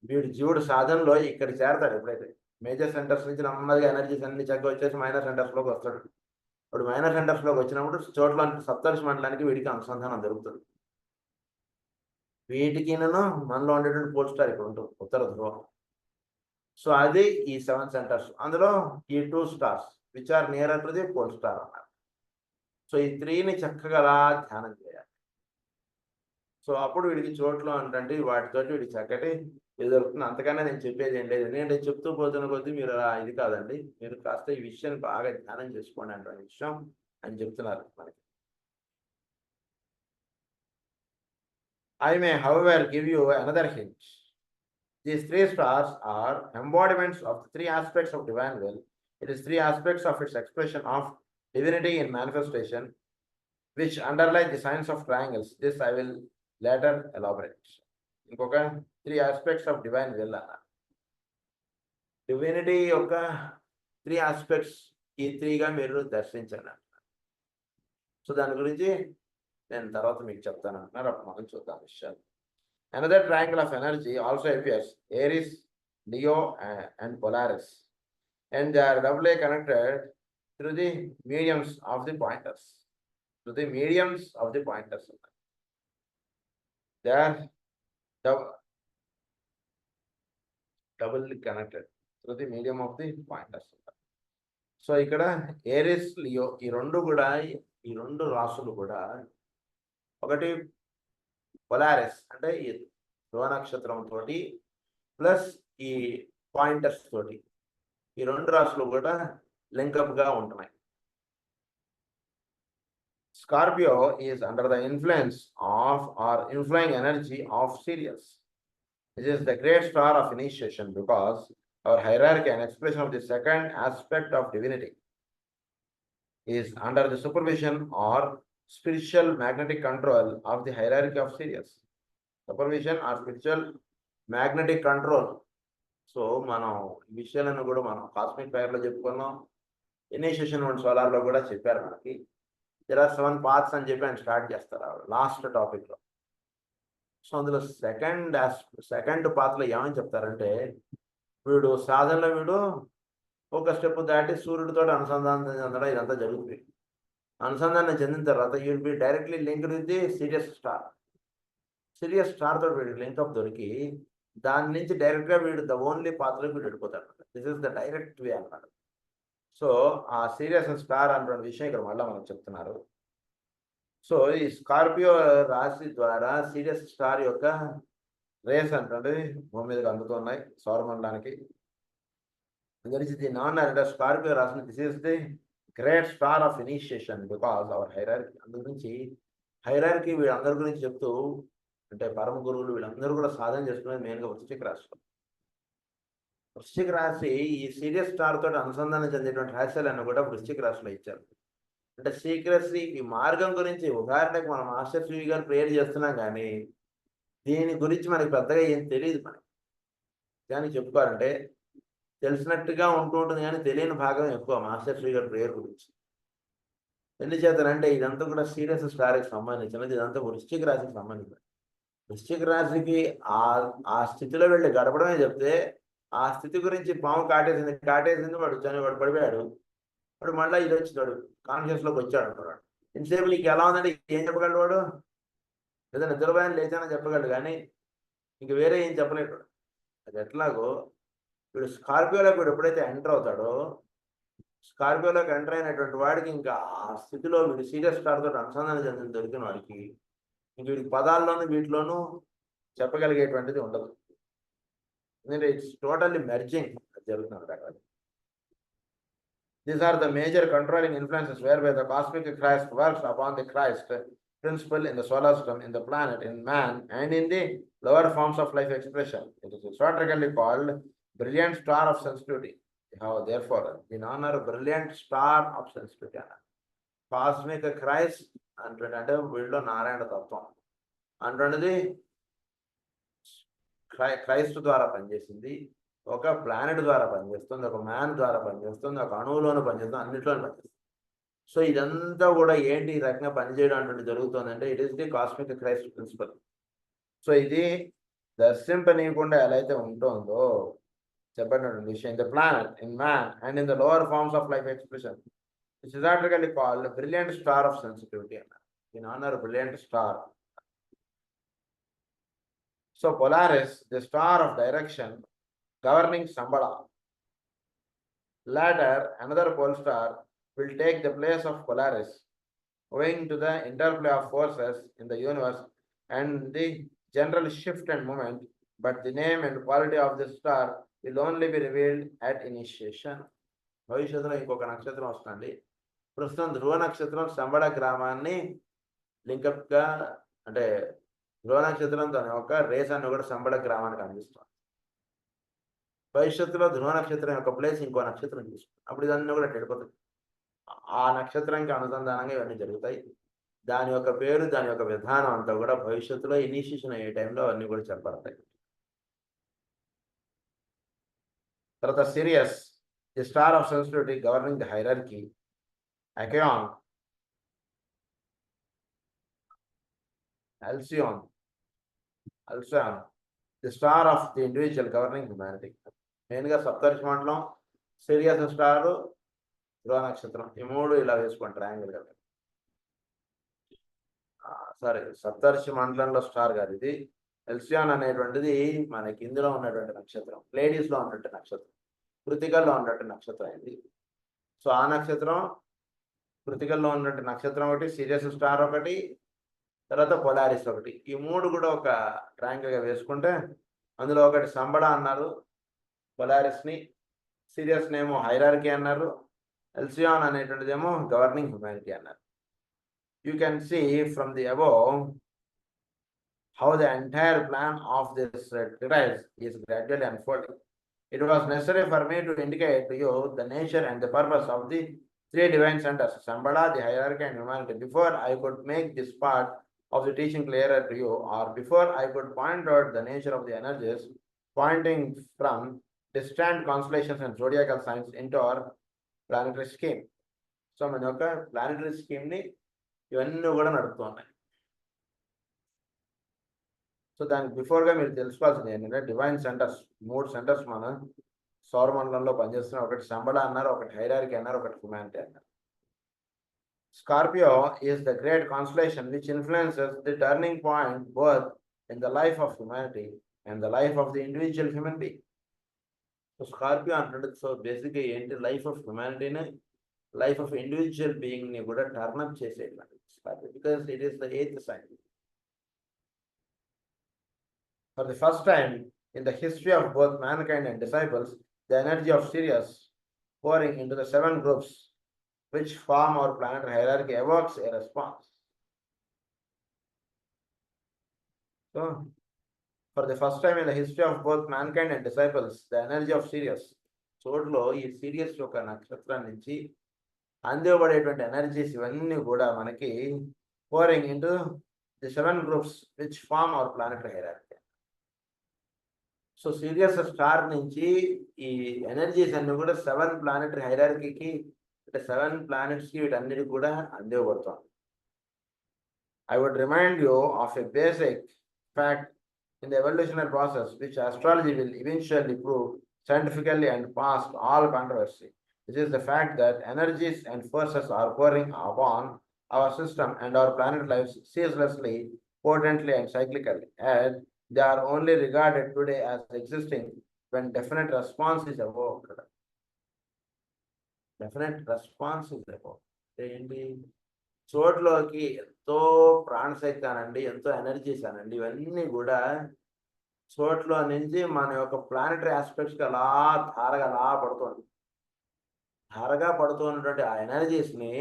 వీడు జీవుడు సాధనలో ఇక్కడ చేరతాడు ఎప్పుడైతే మేజర్ సెంటర్స్ నుంచి నెమ్మదిగా ఎనర్జీస్ అన్ని చక్కగా వచ్చేసి మైనర్ సెంటర్స్‌లోకి వస్తాడు. ఇప్పుడు మైనర్ సెంటర్స్‌లోకి వచ్చినప్పుడు చోట్ల సప్తర్షి మండలానికి వీడికి అనుసంధానం జరుగుతుంది. వీటికినను మనలో ఉండేటువంటి పోల్ స్టార్ ఇక్కడ ఉంటుంది ఉత్తర ధ్రువం. సో అది ఈ 7 సెంటర్స్. అందులో ఈ 2 stars which are nearer to the pole star అన్నారు. సో ఈ 3ని చక్కగా అలా ధ్యానం చేయాలి. సో అప్పుడు వీడికి చోట్ల ఏంటంటే వాటితోటి వీడికి చక్కటి ఇది దొరుకుతుంది. అంతకన్నా నేను చెప్పేది ఏం లేదు. ఎందుకంటే చెప్తూ పోతున్న కొద్దీ మీరు అలా ఇది కాదండి. మీరు కాస్త ఈ విషయాన్ని బాగా ధ్యానం చేసుకోండి అనే విషయం అని చెప్తున్నారు మనకి. I may however give you another hint. These three stars are embodiments of the three aspects of divine will. It is three aspects of its expression of divinity in manifestation, which underlie the science of triangles. This I will later elaborate. ఇంకొక three aspects of divine will అన్న divinity యొక్క three aspects ఈ త్రీగా మీరు దర్శించండి. So దాని గురించి నేను తర్వాత మీకు చెప్తాను అంటున్నారు. అప్పుడు మనం చూద్దాం విషయాలు. Another triangle of energy also appears, Aries, Leo, and Polaris, and they are doubly connected through the mediums of the pointers. Through the mediums of the pointers, they are doubly connected through the medium of the pointers. So ఇక్కడ Aries Leo ఈ రెండు రాసులు కూడా ఒకటి Polaris అంటే ఈ ధ్రువ నక్షత్రం తోటి ప్లస్ ఈ పాయింటర్స్ తోటి ఈ రెండు రాసులు కూడా లింకప్ గా ఉంటున్నాయి. Scorpio is under the influence of or inflowing energy of Sirius. This is the great star of initiation because our hierarchy and expression of the second aspect of divinity is under the supervision or spiritual magnetic control of the hierarchy of Sirius. Supervision or spiritual magnetic control. So మనం ఈ విషయాలను కూడా మనం cosmic fire లో చెప్పుకున్నాం. Initiation and solar లో కూడా చెప్పారు మనకి. there are 7 paths అని చెప్పి ఆయన స్టార్ట్ చేస్తారు లాస్ట్ టాపిక్ లో. సో అందులో సెకండ్ పాత్ లో ఏమని చెప్తారంటే వీడు సాధనలో వీడు ఒక స్టెప్ దాటి సూర్యుడితో అనుసంధానం చెందడం ఇదంతా జరుగుతుంది. అనుసంధానం చెందిన తర్వాత you will be directly linked with the Sirius star తోటి వీడు లింక్అప్ దొరికి దాని నుంచి డైరెక్ట్ గా వీడు ద ఓన్లీ పాత్రలో వీడు వెళ్ళిపోతాడు. దిస్ ఇస్ ద డైరెక్ట్ వే అన్నమాట. సో ఆ సీరియస్ స్టార్ అనే విషయం ఇక్కడ మళ్ళీ మనకు చెప్తున్నారు. సో ఈ స్కార్పియో రాశి ద్వారా సీరియస్ స్టార్ యొక్క రేస్ అంటే భూమి మీదకి అందుతున్నాయి సౌరమండలానికి. గురించి దీన్ని ఏమన్నారంటే స్కార్పియో రాశి this is the great star of initiation because our hierarchy. అందు గురించి హైరార్కీ వీళ్ళందరి గురించి చెప్తూ అంటే పరమ గురువులు వీళ్ళందరూ కూడా సాధన చేసుకునేది మెయిన్గా వృశ్చిక రాశి. వృశ్చిక రాశి ఈ సీరియస్ స్టార్ తోటి అనుసంధానం చెందేటువంటి రహస్యాలన్నీ కూడా వృశ్చిక రాశిలో ఇచ్చారు. అంటే సీక్రెసీ ఈ మార్గం గురించి ఉదాహరణకు మనం మాస్టర్ శ్రీ గారు ప్రేయర్ చేస్తున్నాం కానీ దీని గురించి మనకి పెద్దగా ఏం తెలియదు. మనకి కానీ చెప్పుకోవాలంటే తెలిసినట్టుగా ఉంటూ ఉంటుంది కానీ తెలియని భాగం ఎక్కువ మాస్టర్ శ్రీ గారి ప్రేయర్ గురించి. ఎందుచేతనంటే ఇదంతా కూడా సీరియస్ స్టార్కి సంబంధించినది. ఇదంతా వృశ్చిక రాశికి సంబంధించినది. వృశ్చిక రాశికి ఆ స్థితిలో వెళ్ళి గడపడమే చెప్తే ఆ స్థితి గురించి పాము కాటేసింది వాడు పడిపోయాడు. వాడు మళ్ళీ ఇది వచ్చినాడు కాన్షియస్లోకి వచ్చాడు అంటున్నాడు. ఇంతసేపు నీకు ఎలా ఉందంటే ఏం చెప్పగలడు వాడు? లేదా నిద్రపోయాను లేచానని చెప్పగలడు కానీ ఇంక వేరే ఏం చెప్పలేడు. అది ఎట్లాగో వీడు స్కార్పియోలోకి వీడు ఎప్పుడైతే ఎంటర్ అవుతాడో స్కార్పియోలోకి ఎంటర్ అయినటువంటి వాడికి ఇంకా ఆ స్థితిలో వీడు సీరియస్ స్టార్ తోటి అనుసంధానం చెందిన దొరికిన వాడికి ఇంక వీడికి పదాల్లోనూ వీటిలోనూ చెప్పగలిగేటువంటిది ఉండదు. ఎందుకంటే ఇట్స్ టోటల్లీ మెర్జింగ్ జరుగుతుంది అక్కడ. These are the major controlling influences whereby the cosmic Christ works upon the Christ principle in the solar system, in the planet, in man, and in the lower forms of life expression. It is esoterically called brilliant star of sensitivity. Therefore, in honor brilliant star of sensitivity, cosmic Christ అంటే వీళ్ళలో నారాయణ తత్వం అంటున్నది Christ ద్వారా పనిచేసింది. ఒక planet ద్వారా పనిచేస్తుంది, ఒక మ్యాన్ ద్వారా పనిచేస్తుంది, ఒక అణువులోనూ పనిచేస్తుంది, అన్నింటిలోనూ పనిచేస్తుంది. సో ఇదంతా కూడా ఏంటి ఈ రకంగా పనిచేయడం అంటే జరుగుతుందంటే it is the cosmic Christ principle. So ఇది దర్శింపనీయకుండా ఎలా అయితే ఉంటుందో చెప్పినటువంటి విషయం. The planet in man and in the lower forms of life expression it's exactly called brilliant star of sensitivity అన్నారు. In honour brilliant star. So Polaris, the star of direction governing Sambhala. Later, another pole star will take the place of Polaris, owing to the interplay of forces in the universe and the general shift and movement, but the name and quality of this star will only be revealed at initiation. భవిష్యత్తులో ఇంకొక నక్షత్రం వస్తుంది. ప్రస్తుతం ధ్రువ నక్షత్రం సంబడ గ్రామాన్ని లింకప్గా అంటే ధ్రువ నక్షత్రం తన యొక్క రేస్ అన్ని కూడా సంబడ గ్రామానికి అందిస్తుంది. భవిష్యత్తులో ధ్రువ నక్షత్రం యొక్క ప్లేస్ ఇంకో నక్షత్రం తీసుకుంటుంది. అప్పుడు ఇదన్నీ కూడా వెళ్ళిపోతుంది. ఆ నక్షత్రానికి అనుసంధానంగా ఇవన్నీ జరుగుతాయి. దాని యొక్క పేరు, దాని యొక్క విధానం అంతా కూడా భవిష్యత్తులో ఇనిషియేషన్ అయ్యే టైంలో అన్నీ కూడా చెప్పబడతాయి. తర్వాత Sirius, the star of sensitivity governing the hierarchy. అకాయాన్, Alcyone, the star of the individual governing humanity. మెయిన్గా సప్తర్షి మండలం, సిరియస్ స్టారు, ధ్రువ నక్షత్రం, ఈ మూడు ఇలా వేసుకోండి ట్రయాంగిల్ గా. సారీ, సప్తర్షి మండలంలో స్టార్ కాదు ఇది. ఎల్సియాన్ అనేటువంటిది మనకి ఇందులో ఉన్నటువంటి నక్షత్రం, ప్లేడీస్ లో ఉన్నటువంటి నక్షత్రం, కృతికల్లో ఉన్నటువంటి నక్షత్రం ఇది. సో ఆ నక్షత్రం, కృతికల్లో ఉన్నటువంటి నక్షత్రం ఒకటి, సిరియస్ స్టార్ ఒకటి, తర్వాత పొలారిస్ ఒకటి, ఈ మూడు కూడా ఒక ట్రయాంగిల్ గా వేసుకుంటే అందులో ఒకటి సంబడ అన్నారు పొలారిస్ ని, సిరియస్ నేమో హైరార్కీ అన్నారు, ఎల్సియాన్ అనేటువంటిదేమో గవర్నింగ్ హ్యుమానిటీ అన్నారు. You can see from the above how the entire plan of this device is gradually unfolding. It was necessary for me to indicate to you the nature and the purpose of the three divine centers, Sambhala, the hierarchy and humanity, before I could make this part of the teaching clearer to you, or before I could point out the nature of the energies pointing from distant constellations and zodiacal signs into our planetary scheme. So, మన యొక్క planetary scheme ని ఇవన్నీ కూడా నడుపుతూ ఉన్నాయి. So దానికి బిఫోర్గా మీరు తెలుసుకోవాల్సింది ఏంటంటే డివైన్ సెంటర్స్, మూడు సెంటర్స్ మన సౌరమండలంలో పనిచేస్తున్నాయి. ఒకటి సంబడ అన్నారు, ఒకటి హైరార్కీ అన్నారు, ఒకటి హ్యుమానిటీ అన్నారు. Scorpio is the great constellation which influences the turning point both in the life of humanity and the life of the individual human being. So Scorpio అంటే సో బేసిక్గా ఏంటి, లైఫ్ ఆఫ్ హ్యుమానిటీని, life of individual being ని కూడా టర్నప్ చేసేటువంటి, because it is the eighth sign. For the first time in the history of both mankind and disciples, the energy of Sirius pouring into the 7 groups which form our planetary hierarchy evokes a response. So, for the first time in the history of both mankind and disciples, the energy of Sirius, చోట్లో ఈ Sirius యొక్క నక్షత్రం నుంచి అందివ్వబడేటువంటి energies ఇవన్నీ కూడా మనకి pouring into the 7 groups which form our planetary hierarchy. So Sirius star నుంచి ఈ energies అన్ని కూడా 7 ప్లానెటరీ హైరార్కీకి, అంటే 7 ప్లానెట్స్ కి వీటన్నిటికి కూడా అందివ్వబడుతుంది. I would remind you of a basic fact in the evolutionary process which astrology will eventually prove scientifically and past all controversy. This is the fact that energies and forces are pouring upon our system and our planet lives ceaselessly, potently and cyclically, and they are only regarded today as existing when definite response is evoked. Definite response is evoked. ఏంటి, చోట్లోకి ఎంతో ప్రాణశక్తి అనండి, ఎంతో energies అనండి, ఇవన్నీ కూడా చోట్లో నుంచి మన యొక్క ప్లానెటరీ ఆస్పెక్ట్స్కి అలా ధారగా అలా పడుతుంది. ధారగా పడుతున్నటువంటి ఆ ఎనర్జీస్ని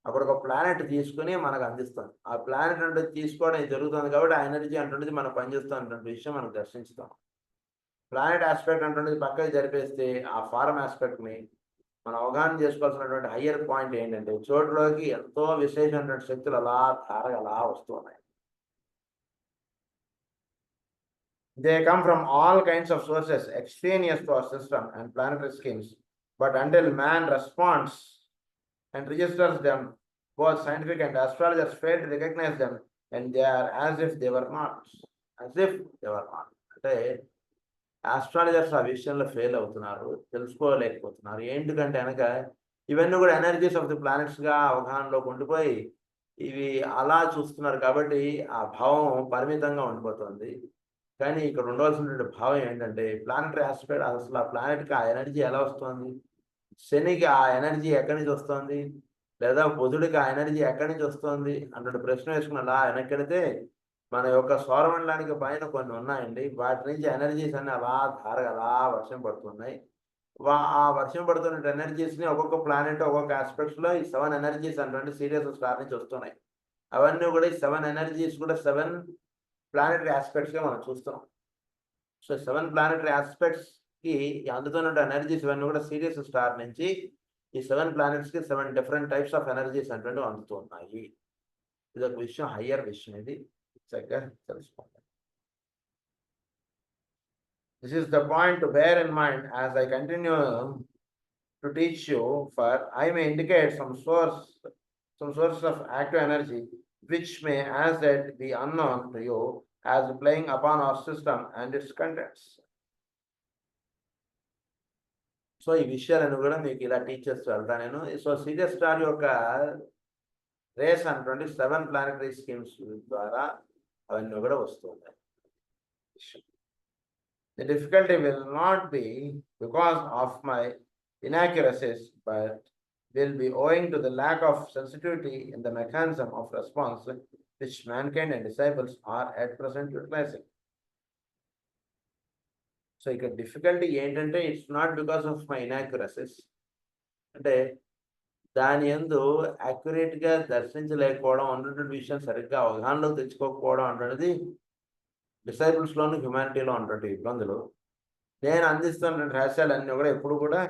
అక్కడ ఒక ప్లానెట్ తీసుకుని మనకు అందిస్తుంది. ఆ ప్లానెట్ అంటే తీసుకోవడం జరుగుతుంది కాబట్టి ఆ ఎనర్జీ అంటున్నది మనం పనిచేస్తున్నటువంటి విషయం మనం దర్శించుతాం. ప్లానెట్ ఆస్పెక్ట్ అంటున్నది పక్కకి జరిపేస్తే ఆ ఫారం ఆస్పెక్ట్ని మనం అవగాహన చేసుకోవాల్సినటువంటి హయ్యర్ పాయింట్ ఏంటంటే చోట్లోకి ఎంతో విశేషమైనటువంటి శక్తులు అలా ధారగా అలా వస్తున్నాయి. They come from all kinds of sources extraneous to our system and planetary schemes, but until man responds and registers them, both scientific and astrologers fail to recognize them, and they are as if they were not. As if they were not. అంటే astrologers ఆ విషయంలో fail అవుతున్నారు, తెలుసుకోలేకపోతున్నారు. ఎందుకంటే కనుక ఇవన్నీ కూడా energies of the ప్లానెట్స్గా అవగాహనలోకి ఉండిపోయి ఇవి అలా చూస్తున్నారు కాబట్టి ఆ భావం పరిమితంగా ఉండిపోతుంది. కానీ ఇక్కడ ఉండవలసినటువంటి భావం ఏంటంటే ప్లానెటరీ ఆస్పెక్ట్, అసలు ఆ ప్లానెట్కి ఆ ఎనర్జీ ఎలా వస్తుంది, శనికి ఆ ఎనర్జీ ఎక్కడి నుంచి వస్తుంది, లేదా బుధుడికి ఆ ఎనర్జీ ఎక్కడి నుంచి వస్తుంది అన్నట్టు ప్రశ్న వేసుకుని అలా వెనక్కెడితే మన యొక్క సౌరమండలానికి పైన కొన్ని ఉన్నాయండి, వాటి నుంచి ఎనర్జీస్ అన్ని అలా ధారగా అలా వర్షం పడుతున్నాయి. ఆ వర్షం పడుతున్న ఎనర్జీస్ని ఒక్కొక్క ప్లానెట్ ఒక్కొక్క ఆస్పెక్ట్స్లో ఈ 7 ఎనర్జీస్ అంటే సీరియస్ స్టార్ నుంచి వస్తున్నాయి. అవన్నీ కూడా ఈ 7 ఎనర్జీస్ కూడా 7 ప్లానెటరీ ఆస్పెక్ట్స్గా మనం చూస్తున్నాం. సో 7 ప్లానెటరీ ఆస్పెక్ట్స్ కి అందుతున్న ఎనర్జీస్ ఇవన్నీ కూడా సీరియస్ స్టార్ నుంచి ఈ 7 ప్లానెట్స్కి 7 డిఫరెంట్ టైప్స్ ఆఫ్ ఎనర్జీస్ అనేటువంటివి అందుతూ ఉన్నాయి. ఇది ఒక విషయం, హయ్యర్ విషయం. ఇది చక్కగా తెలుసుకోండి. This is the point to bear in mind as I continue to teach you, for I may indicate some source of active energy which may as yet be unknown to you as playing upon our system and its contents. So ఈ విషయాలను కూడా మీకు ఇలా teachers వెళ్తా నేను. So serious star యొక్క race అనేటువంటి 7 planetary schemes ద్వారా అవన్నీ కూడా వస్తున్నాయి. The difficulty will not be because of my inaccuracies, but will be owing to the lack of sensitivity in the mechanism of response which mankind and disciples are at present utilizing. So ఇక్కడ difficulty ఏంటంటే it's not because of my inaccuracies, అంటే దాని యందు యాక్యురేట్గా దర్శించలేకపోవడం అన్నటువంటి విషయం సరిగ్గా అవగాహనలో తెచ్చుకోకపోవడం అన్నది డిసైబుల్స్లోను హ్యుమానిటీలో ఉన్నటువంటి ఇబ్బందులు. నేను అందిస్తున్న రహస్యాలు అన్నీ కూడా ఎప్పుడు కూడా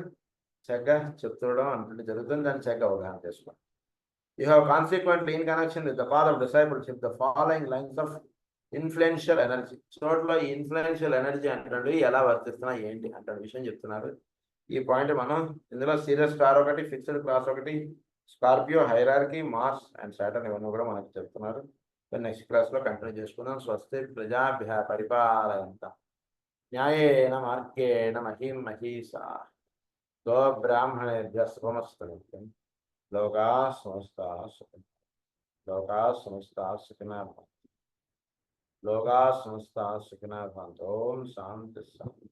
చక్కగా చెప్తుండడం అంటే జరుగుతుంది. దాన్ని చక్కగా అవగాహన చేసుకోండి. You have consequently in connection with the path of discipleship the following lines of influential energy. చోట్ల ఈ ఇన్ఫ్లుయెన్షియల్ ఎనర్జీ అంటే ఎలా వర్తిస్తున్నాయి ఏంటి అంటే విషయం చెప్తున్నారు. ఈ పాయింట్ మనం ఇందులో సీరియస్ స్టార్ ఒకటి, ఫిక్స్డ్ క్లాస్ ఒకటి, Scorpio, hierarchy, Mars and Saturn ఇవన్నీ కూడా మనకు చెప్తున్నారు. నెక్స్ట్ క్లాస్లో కంటిన్యూ చేసుకుందాం. స్వస్తి ప్రజాభ్య పరిపాలయంతాం న్యాయేన మార్గేణ మహీం మహీసా గోబ్రాహ్మణేభ్యః శుభమస్తు. లోకా సమస్తా సుఖినః లోకా సమస్తా సుఖినః భవంతు. లోకా సమస్తా సుఖినః భవంతు. ఓం శాంతి శాంతి.